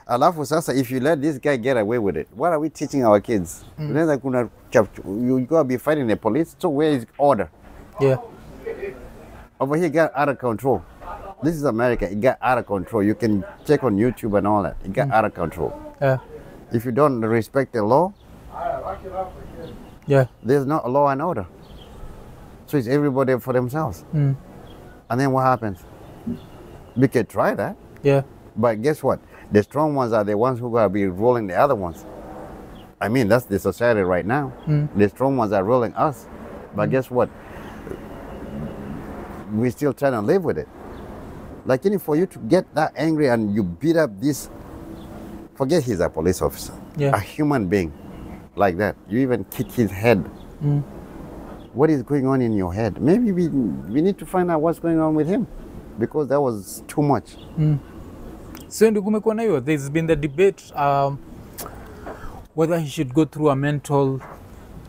S1: Alafu sasa, if you let this guy get away with it, what are we teaching our kids? You gotta be fighting the police. So where is order?
S2: Yeah.
S1: Over here, it got out of control. This is America. It got out of control. You can check on YouTube and all that. It got out of control.
S2: Yeah.
S1: If you don't respect the law,
S2: Yeah.
S1: there's no law and order. So it's everybody for themselves. And then what happens? We can try that.
S2: Yeah.
S1: But guess what? The strong ones are the ones who are going to be ruling the other ones. I mean, that's the society right now. The strong ones are ruling us. But guess what? We're still trying to live with it. Like, for you to get that angry and you beat up this, forget he's a police officer.
S2: Yeah.
S1: A human being like that. You even kick his head. What is going on in your head? Maybe we need to find out what's going on with him, because that was too much.
S2: So ndio kumekuwa na hiyo, there's been the debate whether he should go through a mental,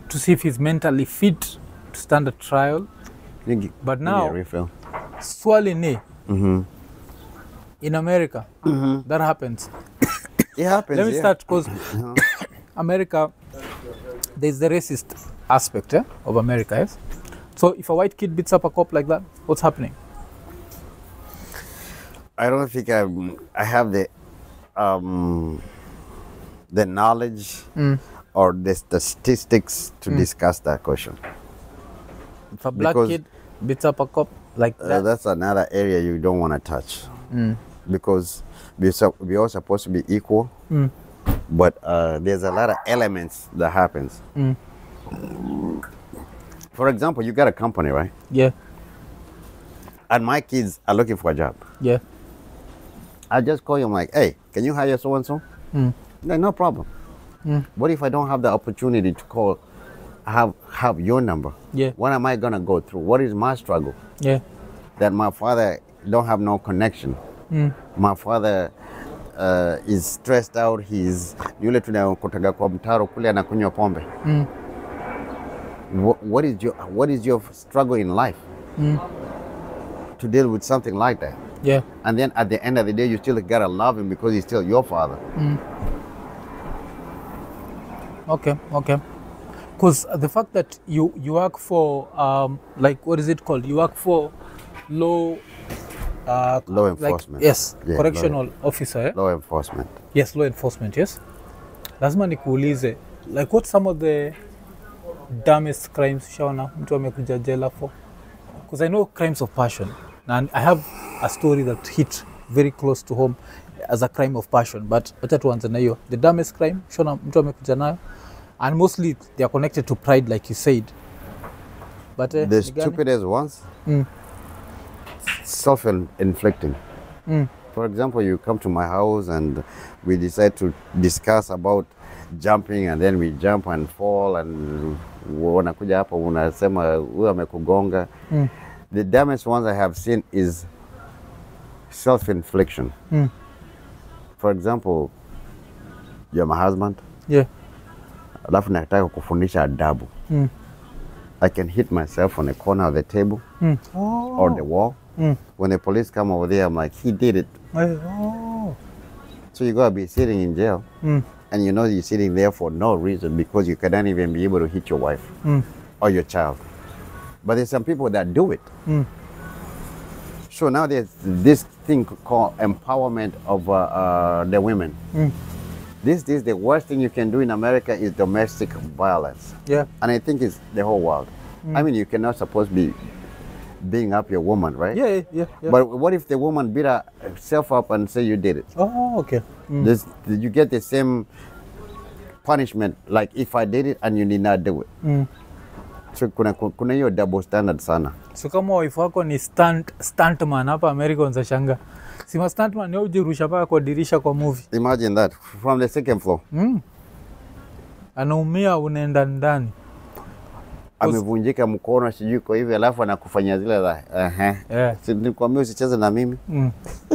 S2: to see if he's mentally fit to stand a trial. But now, swali ni, in America, that happens.
S1: It happens.
S2: Let me start, because America, there's the racist aspect of America, yes? So if a white kid beats up a cop like that, what's happening?
S1: I don't think I have the knowledge or the statistics to discuss that question.
S2: If a black kid beats up a cop like that?
S1: That's another area you don't want to touch. Because we're all supposed to be equal. But there's a lot of elements that happens. For example, you got a company, right?
S2: Yeah.
S1: And my kids are looking for a job.
S2: Yeah.
S1: I just call you, I'm like, hey, can you hire so-and-so? Like, no problem. What if I don't have the opportunity to call, have your number?
S2: Yeah.
S1: What am I going to go through? What is my struggle?
S2: Yeah.
S1: That my father don't have no connection. My father is stressed out. He's yule tunakotaga kwa mtaro kule anakunywa pombe. What is your struggle in life to deal with something like that?
S2: Yeah.
S1: And then at the end of the day, you still gotta love him because he's still your father.
S2: Okay. Because the fact that you work for like, what is it called? You work for law
S1: enforcement.
S2: Like, yes, yeah, correctional officer. Eh?
S1: Law enforcement.
S2: Yes, law enforcement. Yes. Lazima nikuulize, like, what's some of the dumbest crimes shaona mtu amekuja jela for? Because I know crimes of passion, and I have a story that hit very close to home as a crime of passion. But wacha tuanze na hiyo, the dumbest crime shaona mtu amekuja nayo, and mostly they are connected to pride, like you said. But
S1: the stupidest ones, self-inflicting. For example, you come to my house and we decide to discuss about jumping, and then we jump and fall, and wanakuja hapa unasema huyu amekugonga. The dumbest ones I have seen is self-infliction. For example, you're my husband.
S2: Yeah.
S1: Alafu nataka kufundisha adabu. I can hit myself on the corner of the table or the wall. When the police come over there, I'm like, he did it. So you gotta be sitting in jail, and you know you're sitting there for no reason, because you cannot even be able to hit your wife or your child. But there's some people that do it. So now there's this thing called empowerment of the women. This is the worst thing you can do in America is domestic violence.
S2: Yeah.
S1: And I think it's the whole world. I mean, you cannot supposed to be beating up your woman, right?
S2: Yeah.
S1: But what if the woman beat herself up and say you did it?
S2: Oh, okay.
S1: You get the same punishment like if I did it and you did not do it. So kuna hiyo double standard sana.
S2: So kama wife wako ni stuntman hapa America, unashanga. Sima stuntman yeye ujirusha paka kwa dirisha kwa movie.
S1: Imagine that from the second floor.
S2: Anaumia, unaenda ndani.
S1: amevunjika mkono sijui kwa hivi alafu anakufanyia zile za
S2: Yeah.
S1: Si nikwambia usicheze na mimi.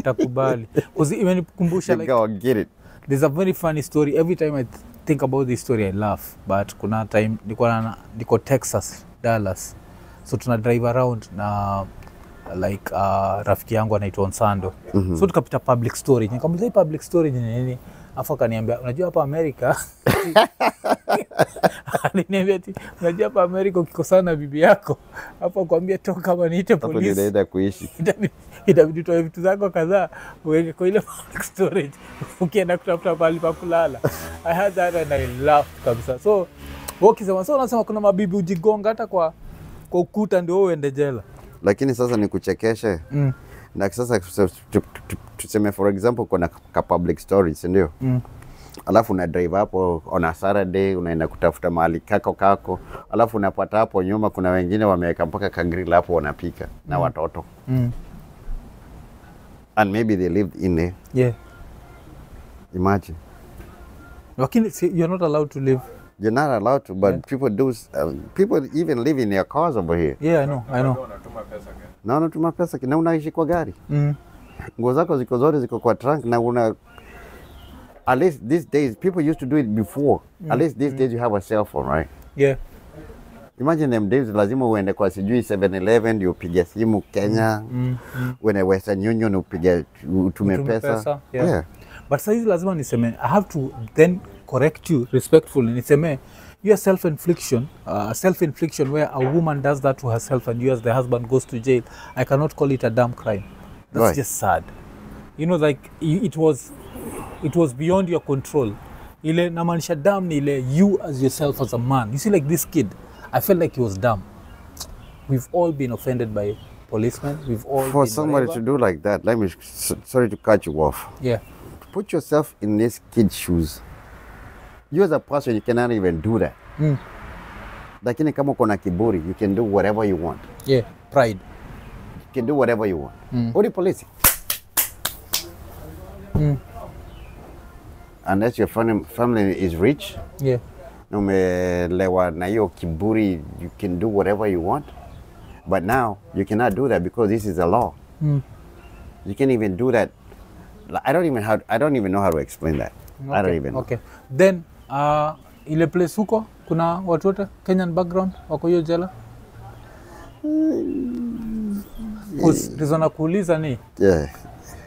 S2: Takubali. Because imenikumbusha like
S1: Go get it.
S2: there's a very funny story. Every time I think about this story I laugh. But kuna time niko Texas, Dallas. So tuna drive around na like rafiki yangu anaitwa Onsando. So tukapita public storage. Nikamwambia public storage ni nini? Afu akaniambia unajua hapa Amerika aliniambia ati unajua hapa Amerika ukikosana na bibi yako hapo kwambia toka kama niite polisi.
S1: Hapo ndio kuishi.
S2: Itabidi toa vitu zako kadhaa uweke kwa ile public storage ukienda kutafuta pahali pa kulala. I had that and I laughed kabisa. So wakisema so unasema kuna mabibi ujigonga hata kwa ukuta ndio uende jela.
S1: Lakini sasa ni kuchekeshe. Na sasa tuseme for example kuna ka public storage ndio. Alafu una drive hapo on a Saturday unaenda kutafuta mahali kako alafu unapata hapo nyuma kuna wengine wameweka mpaka ka grill hapo wanapika na watoto. And maybe they lived in there.
S2: Yeah.
S1: Imagine.
S2: Lakini you're not allowed to live.
S1: You're not allowed to, but people do. People even live in their cars over here.
S2: Yeah, I know.
S1: Na unatuma pesa na unaishi kwa gari. Nguo zako ziko zote ziko kwa trunk na una. At least these days, people used to do it before. At least these days you have a cell phone, right?
S2: Yeah.
S1: Imagine them days lazima uende kwa sijui 7-Eleven upige simu Kenya. When Western Union upige utume pesa. Yeah.
S2: But saizi lazima niseme I have to then correct you respectfully. Niseme your self-infliction where a woman does that to herself and you as the husband goes to jail. I cannot call it a damn crime. That's
S1: right.
S2: Just sad. You know, like it was beyond your control. Ile namaanisha damn ni ile you as yourself as a man. You see, like this kid, I felt like he was dumb. We've all been offended by policemen. We've all
S1: for
S2: been
S1: somebody
S2: whatever.
S1: to do like that. Let me sorry to cut you off.
S2: Yeah.
S1: Put yourself in this kid's shoes. You as a person, you cannot even do that. Lakini kama uko na kiburi, you can do whatever you want.
S2: Yeah, pride.
S1: You can do whatever you want. What the police? Unless your family is rich.
S2: Yeah.
S1: Umelewa na hiyo kiburi, you can do whatever you want. But now you cannot do that because this is a law. You can't even do that. I don't even know how to explain that.
S2: Okay.
S1: I don't even know.
S2: Okay. Then ile place huko kuna watu wote Kenyan background wako hiyo jela? Reason nakuuliza ni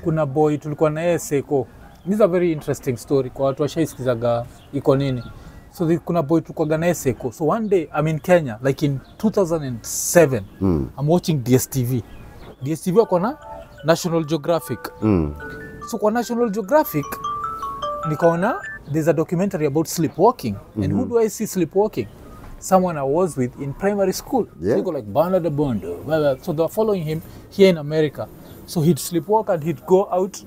S2: kuna boy tulikuwa na yeye Seko. This is a very interesting story kwa watu washaisikizaga Iko Nini. So kuna boy tulikuwa na yeye Seko. So one day I'm in Kenya like in 2007. I'm watching DSTV. DSTV wako na National Geographic. So kwa National Geographic nikaona there's a documentary about sleepwalking. And who do I see sleepwalking? Someone I was with in primary school.
S1: Yeah.
S2: So you go like Bernard the Bondo. So they're following him here in America. So he'd sleepwalk and he'd go out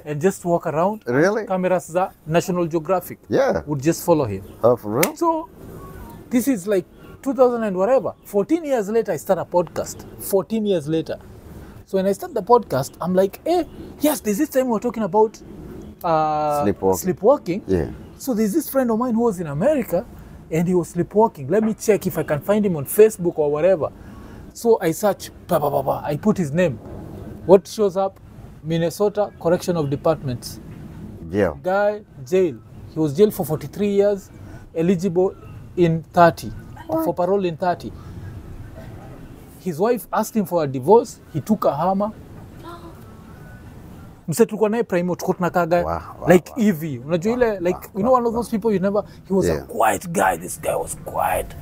S2: and just walk around.
S1: Really?
S2: Cameras za National Geographic would just follow him.
S1: Oh, for real?
S2: So this is like 2000 and whatever. 14 years later, I start a podcast. 14 years later. So when I start the podcast, I'm like, yes, there's this time we were talking about sleepwalking.
S1: Yeah.
S2: So there's this friend of mine who was in America and he was sleepwalking. Let me check if I can find him on Facebook or whatever. So I search, I put his name. What shows up? Minnesota Correctional Departments.
S1: Yeah.
S2: Guy, jail. He was jailed for 43 years, eligible in 30, for parole in 30. His wife asked him for a divorce. He took a hammer. Mse tulikuwa naye primo tuko tunakaga like hivi. Unajua ile like you know one of those people he was a quiet guy. This guy was quiet.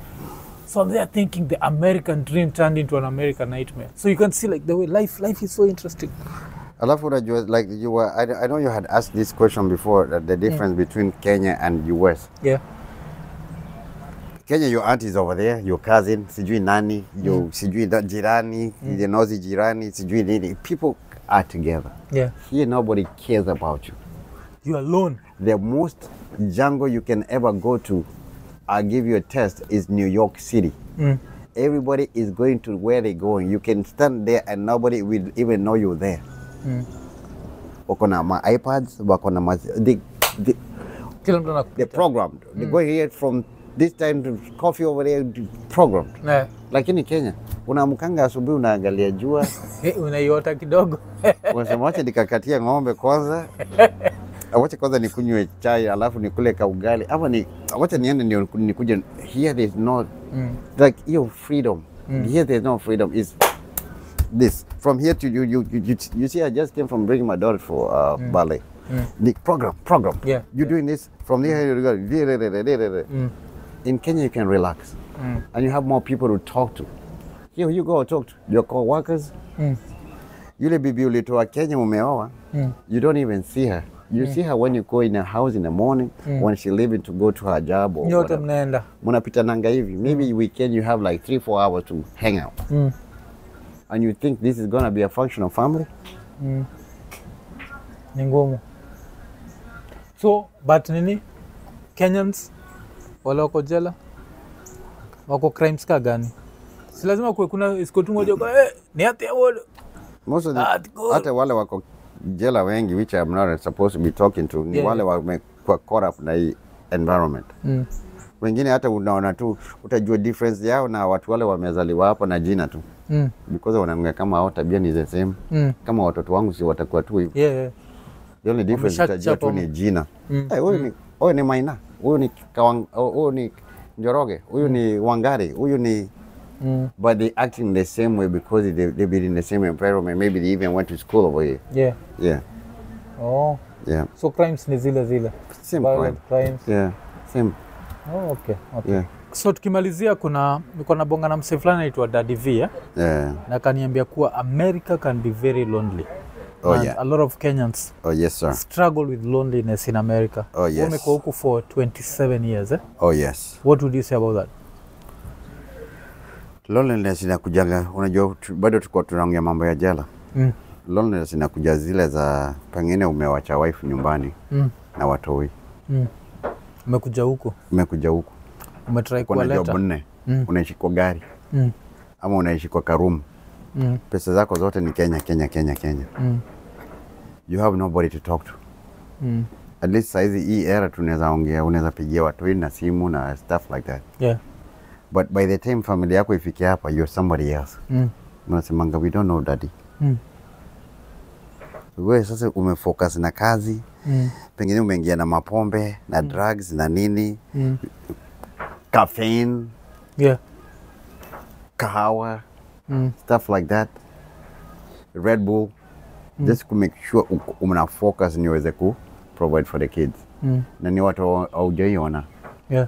S2: So they are thinking the American dream turned into an American nightmare. So you can see like the way life is so interesting.
S1: Alafu unajua like I know you had asked this question before the difference between Kenya and US.
S2: Yeah.
S1: Kenya, your aunt is over there, your cousin, sijui nani, your sijui jirani, the nozi jirani, sijui nini. People are together.
S2: Yeah.
S1: Here nobody cares about you.
S2: You're alone.
S1: The most jungle you can ever go to, I'll give you a test, is New York City. Everybody is going to where they're going. You can stand there and nobody will even know you're there. Wako na ma iPads, wako na they're programmed. They go here from this time coffee over there programmed.
S2: Yeah.
S1: Lakini Kenya unaamkanga asubuhi unaangalia jua
S2: unaiota kidogo
S1: unasema wacha nikakatia ng'ombe kwanza wacha kwanza nikunywe chai alafu nikule kaugali ama ni wacha niende nikuje. Here there's no like your freedom. Here there's no freedom. Is this from here to you see I just came from bringing my daughter for ballet. The program.
S2: Yeah.
S1: You're doing this from here you go. In Kenya you can relax and you have more people to talk to. Here you go talk to your co-workers. Yule bibi ulitoa Kenya umeoa, you don't even see her. You see her when you go in her house in the morning, when she leaving to go to her job or
S2: nyote mnaenda.
S1: Mnapita nanga hivi. Maybe weekend you have like 3-4 hours to hang out. And you think this is going to be a functional family?
S2: Ni ngumu. So, but nini? Kenyans wale wako jela wako crimes ka gani? Si lazima kuwe kuna iskotu moja kwa ni hata wale.
S1: Most of the hata wale wako jela wengi which I'm not supposed to be talking to ni wale wamekuwa caught up na hii environment. Wengine hata unaona tu utajua difference yao na watu wale wamezaliwa hapa na jina tu. Because wanaongea kama hao tabia ni the same. Kama watoto wangu si watakuwa tu hivyo.
S2: Yeah.
S1: The only difference utajua tu ni jina. Huyu ni Maina, huyu ni huyu ni Njoroge, huyu ni Wangari, huyu ni but they acting the same way because they've been in the same environment. Maybe they even went to school over here. Yeah.
S2: Oh.
S1: Yeah.
S2: So crimes ni zile.
S1: Same
S2: crimes.
S1: Yeah. Same.
S2: Oh, okay.
S1: Yeah.
S2: So tukimalizia niko na bonga na msee fulani anaitwa Daddy V, na kaniambia kuwa America can be very lonely.
S1: Oh,
S2: and
S1: yeah.
S2: A lot of Kenyans struggle with loneliness in America.
S1: Oh, yes.
S2: Umekuwa huku for 27 years,
S1: Oh, yes.
S2: What would you say about that?
S1: Loneliness inakujanga, unajua bado tuko tunaongea mambo ya jela. Loneliness inakuja zile za pengine umewacha wife nyumbani na watoi.
S2: Umekuja huku. Umetry kuwaleta.
S1: Kuna job 4, unaishi kwa gari. Ama unaishi kwa karumu. Pesa zako zote ni Kenya. You have nobody to talk to. At least saizi hii era tunaweza ongea, unaweza pigia watu na simu na stuff like that.
S2: Yeah.
S1: But by the time familia yako ifikia hapa, you're somebody else. Unasemanga we don't know daddy. Wewe sasa umefocus na kazi. Pengine umeingia na mapombe na drugs na nini. Caffeine.
S2: Yeah.
S1: Kahawa. Stuff like that. Red Bull. Just to make sure una focus ni uweze ku provide for the kids. Na ni watu haujaiona.
S2: Yeah.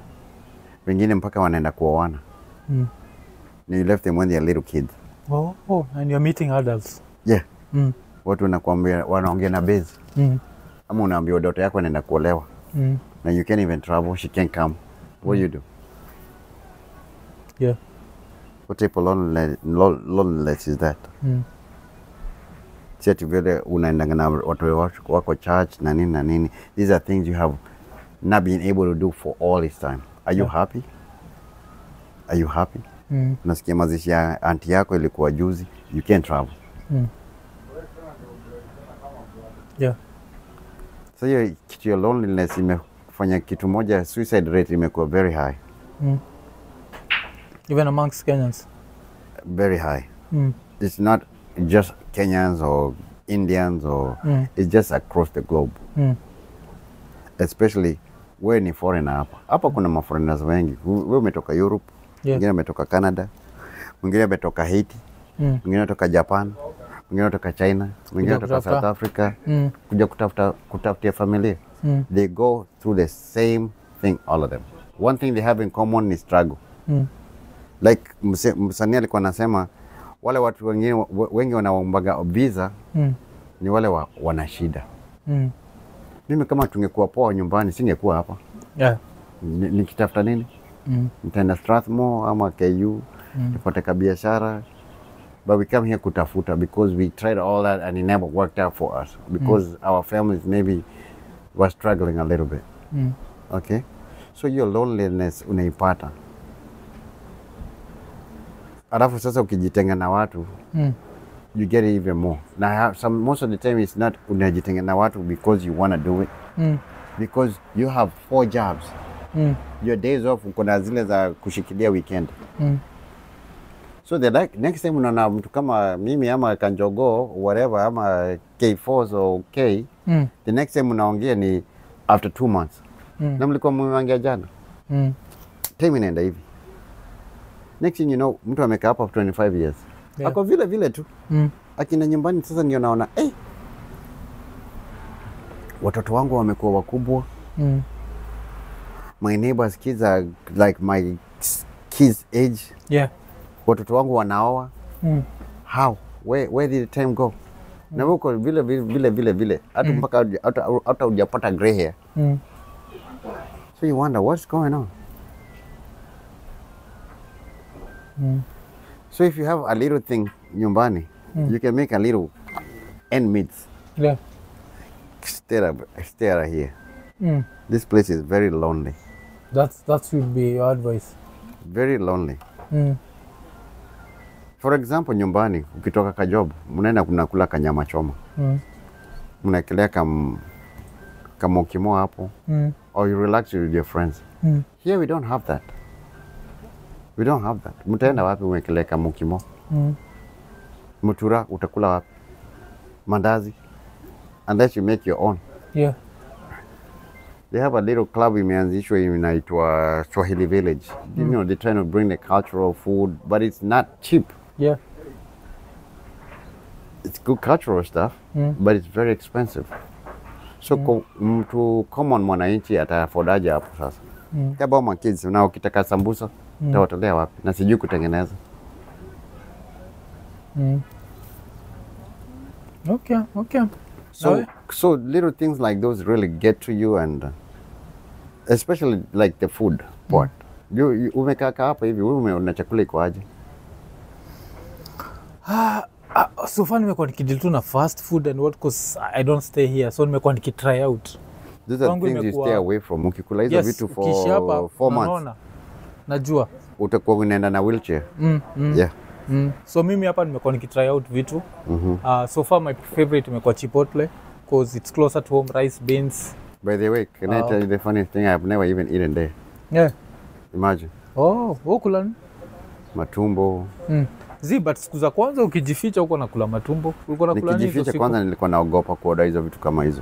S1: Wengine mpaka wanaenda kuoana. And you left them when they're little kids.
S2: Oh, and you're meeting adults.
S1: Yeah. Watu wanakuambia wanaongea na base. Ama unaambia daughter yako anaenda kuolewa. Na you can't even travel, she can't come. What do you do?
S2: Yeah.
S1: What type of loneliness is that? Siati vile unaenda na watu wako church na nini. These are things you have not been able to do for all this time. Are you happy? Are you happy? Unasikia mazishi ya auntie yako ilikuwa juzi. You can't travel.
S2: Yeah.
S1: So hiyo kitu ya loneliness imefanya kitu moja, suicide rate imekuwa very high.
S2: Even amongst Kenyans?
S1: Very high. It's not just Kenyans or Indians or it's just across the globe. Especially wewe ni foreigner hapa. Hapa kuna maforeigners wengi. Wewe umetoka Europe, mwingine umetoka Canada, mwingine umetoka Haiti, mwingine umetoka Japan, mwingine umetoka China, mwingine umetoka South Africa, kuja kutafutia familia. They go through the same thing, all of them. One thing they have in common is struggle. Like msanii alikuwa anasema wale watu wengine wengi wanaombaga visa ni wale wana shida. Mimi kama tungekuwa poa nyumbani singekuwa hapa.
S2: Yeah.
S1: Nikitafuta nini? Nitaenda Strathmore ama KU, nipate biashara. But we come here kutafuta because we tried all that and it never worked out for us because our families maybe were struggling a little bit. Okay? So your loneliness unaipata. Alafu sasa ukijitenga na watu, you get it even more. Now, most of the time it's not unajitenga na watu because you want to do it. Because you have 4 jobs. Your days off uko na zile za kushikilia weekend. So the next time unaona mtu kama mimi ama Kanjogo whatever ama K4 or K, the next time unaongea ni after 2 months. Na mlikuwa mmeongea jana. Time inaenda hivi. Next thing you know, mtu amekaa hapa for 25 years. Yeah. Ako vile vile tu. Akina nyumbani sasa ndio naona watoto wangu wamekuwa wakubwa. My neighbors kids are like my kids age.
S2: Yeah.
S1: Watoto wangu wanaoa. How? Where did the time go? Na uko vile hata mpaka hata hujapata gray hair. So you wonder what's going on. So if you have a little thing nyumbani, you can make a little end meets.
S2: Yeah.
S1: Stay right here. This place is very lonely.
S2: That should be your advice.
S1: Very lonely. For example, nyumbani ukitoka ka job, mnaenda kunakula kanyama choma. Mnakelea kama ukimo hapo. Or you relax with your friends. Here we don't have that. We don't have that. Mtaenda wapi umekelea kama ukimo? Mutura utakula wapi? Mandazi. Unless you make your own.
S2: Yeah.
S1: They have a little club imeanzishwa inaitwa Swahili Village. You know, they're trying to bring the cultural food, but it's not cheap.
S2: Yeah.
S1: It's good cultural stuff, but it's very expensive. So mtu common mwananchi ataafodaje hapo sasa? Kama my kids na ukitaka sambusa, utawatolea wapi? Na sijui kutengeneza.
S2: Okay.
S1: So little things like those really get to you, and especially like the food part. You umekaa hapa hivi, wewe una chakula iko aje?
S2: So far nimekuwa nikideal tu na fast food and what, cause I don't stay here, so nimekuwa nikitry out.
S1: These are things you stay away from. Ukikula hizo vitu for 4 months. Najua. Utakuwa unaenda na wheelchair. Yeah.
S2: So mimi hapa nimekuwa nikitry out vitu. So far my favorite imekuwa Chipotle because it's closer to home, rice, beans.
S1: By the way, can I tell you the funny thing? I've never even eaten there.
S2: Yeah.
S1: Imagine.
S2: Kula
S1: matumbo.
S2: But siku za kwanza ukijificha huko nakula matumbo. Ulikuwa nakula nini?
S1: Nikijificha kwanza nilikuwa naogopa kuoda hizo vitu kama hizo.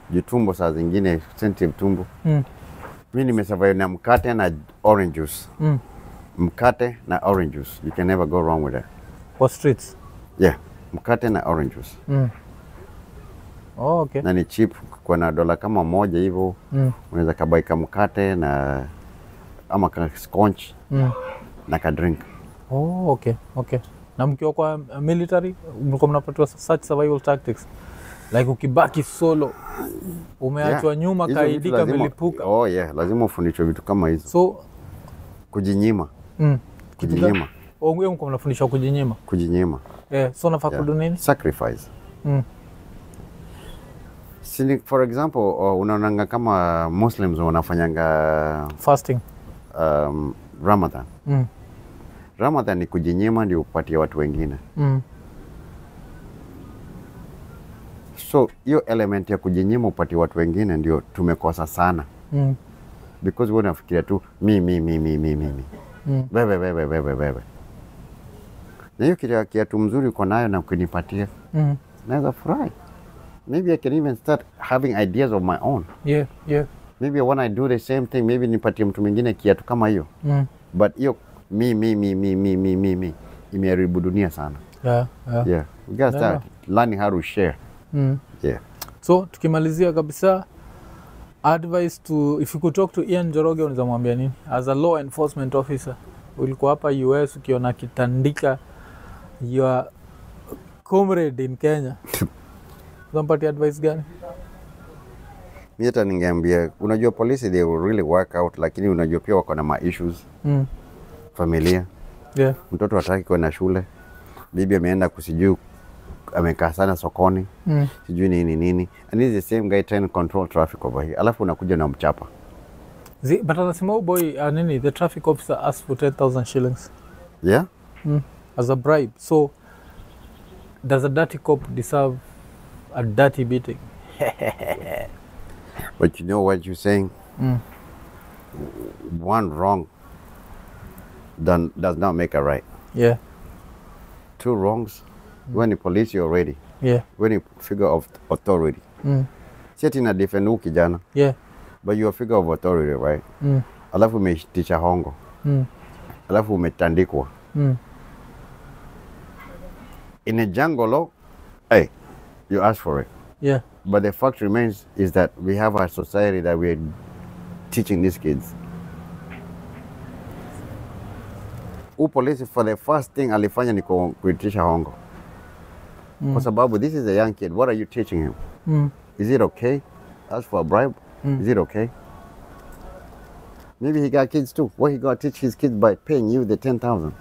S1: Jitumbo saa zingine sensitive tumbo. Mimi nimesurvive na mkate na orange juice. Mkate na orange juice. You can never go wrong with that.
S2: For streets?
S1: Yeah, mkate na orange juice.
S2: Okay.
S1: Na ni cheap kwa na dola kama moja hivyo. Unaweza kabai kama mkate na ama kama scotch na ka drink.
S2: Okay. Na mkiwa kwa military, mlikuwa mnapatiwa such survival tactics? Like ukibaki solo, umeachwa nyuma, kaidi kamelipuka.
S1: Lazima ufundishwe vitu kama hizo.
S2: So
S1: kujinyima. Kujinyima.
S2: Wewe mko mnafundishwa kujinyima?
S1: Kujinyima.
S2: So nafaa kudu nini?
S1: Sacrifice. For example, unaonanga kama Muslims wanafanyanga
S2: fasting.
S1: Ramadan. Ramadan ni kujinyima ndio upatie watu wengine. So hiyo element ya kujinyima upatie watu wengine ndio tumekosa sana. Because wewe unafikiria tu mimi. Bebe. Na hiyo kiatu mzuri uko nayo na kunipatia. Naweza furahi. Maybe I can even start having ideas of my own.
S2: Yeah.
S1: Maybe when I do the same thing, maybe nipatie mtu mwingine kiatu kama hiyo. But hiyo me imeharibu dunia sana. Yeah. We gotta start learning how to share. Yeah.
S2: So tukimalizia kabisa, advice to, if you could talk to Ian Njoroge, unaweza mwambia nini? As a law enforcement officer, ulikuwa hapa US ukiona kitandika your comrade in Kenya. Unampatia advice gani?
S1: Mimi hata ningeambia, unajua police they will really work out, lakini unajua pia wako na issues. Familia.
S2: Yeah.
S1: Mtoto hataki kwenda shule. Bibi ameenda kusijui amekaa sana sokoni. Sijui nini. And he's the same guy trying to control traffic over here. Alafu unakuja na mchapa.
S2: But anasema boy nini, the traffic officer asked for 10,000 shillings.
S1: Yeah?
S2: As a bribe. So does a dirty cop deserve a dirty beating?
S1: But you know what you're saying? one wrong does not make a right.
S2: Yeah.
S1: Two wrongs, when the police you're ready.
S2: Yeah.
S1: When you figure of authority. Seti na defend huyu kijana.
S2: Yeah.
S1: But you're a figure of authority, right? Alafu umeticha hongo. Alafu umetandikwa. In a jungle law, hey, you ask for it.
S2: Yeah.
S1: But the fact remains is that we have a society that we're teaching these kids. Police for the first thing alifanya ni kuitisha hongo. Kwa sababu this is a young kid. What are you teaching him? Is it okay? Ask for a bribe? Is it okay? Maybe he got kids too. What he got to teach his kids by paying you the 10,000?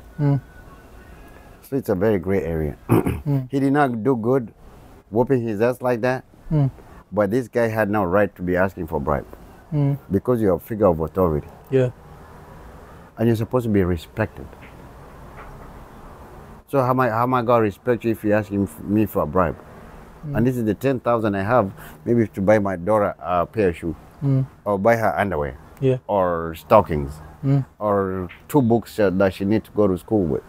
S1: So it's a very gray area. He did not do good whooping his ass like that. But this guy had no right to be asking for bribe. Because you're a figure of authority.
S2: Yeah.
S1: And you're supposed to be respected. So how am I gonna respect you if you're asking me for a bribe? And this is the 10,000 I have, maybe to buy my daughter a pair of shoes, or buy her underwear, or stockings, or 2 books that she needs to go to school with,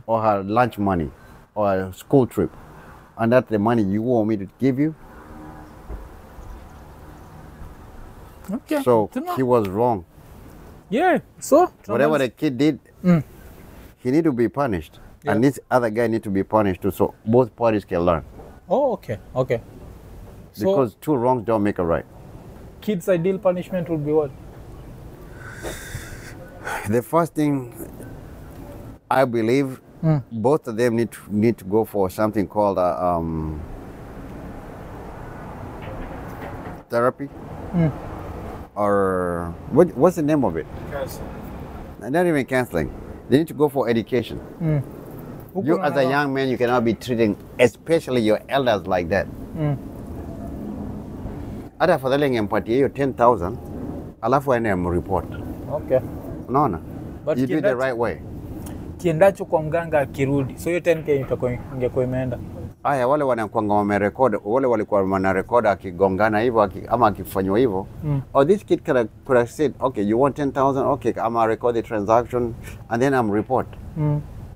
S1: or her lunch money, or a school trip. And that's the money you want me to give you?
S2: Okay.
S1: So he was wrong.
S2: Yeah. So
S1: whatever the kid did, he need to be punished. Yeah. And this other guy need to be punished too, so both parties can learn.
S2: Oh, okay. Okay.
S1: Because
S2: so,
S1: 2 wrongs don't make a right.
S2: Kids' ideal punishment would be what?
S1: The first thing, I believe, both of them need to go for something called therapy. Or what's the name of it?
S3: Counseling.
S1: Not even counseling. They need to go for education. You as a young man, you cannot be treating, especially your elders, like that. Hata afadhali ngempatie hiyo 10,000, alafu aende report.
S2: Okay.
S1: Unaona? You do it the right way.
S2: Kiendacho kwa mganga akirudi, so hiyo 10K ingekuwa imeenda.
S1: Aya, wale wanakuanga wamerekodi, wale walikuwa wanarekodi akigongana hivyo ama akifanywa hivyo. Oh, this kid could have said, okay, you want 10,000? Okay, I'm gonna record the transaction and then I'm report.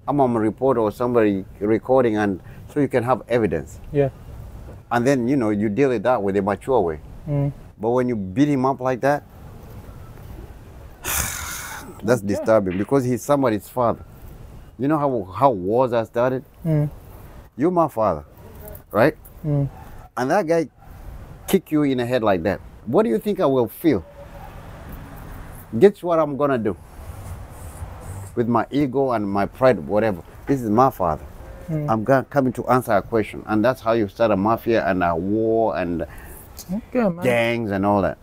S1: I'm a report or somebody recording, and so you can have evidence.
S2: Yeah.
S1: And then, you know, you deal with that with a mature way. But when you beat him up like that, that's disturbing, because he's somebody's father. You know how wars are started? You're my father, right? And that guy kick you in the head like that. What do you think I will feel? Guess what I'm gonna do? With my ego and my pride, whatever. This is my father. I'm coming to answer a question. And that's how you start a mafia and a war and gangs and all that.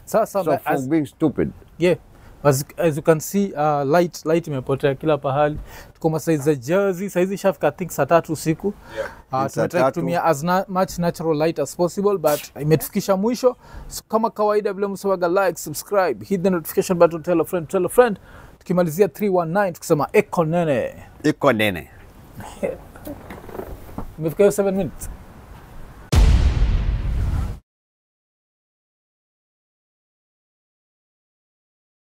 S1: So for being stupid.
S2: Yeah. As you can see, light imepotea kila pahali. Tuko masaizi za Jersey, saizi shafika I think saa 3 usiku. Tunataka kutumia as much natural light as possible, but imetufikisha mwisho. So kama kawaida vile msawaga like, subscribe, hit the notification button, tell a friend. Tukimalizia 319 tukisema Iko Nini.
S1: Iko Nini.
S2: Imefika 7 minutes.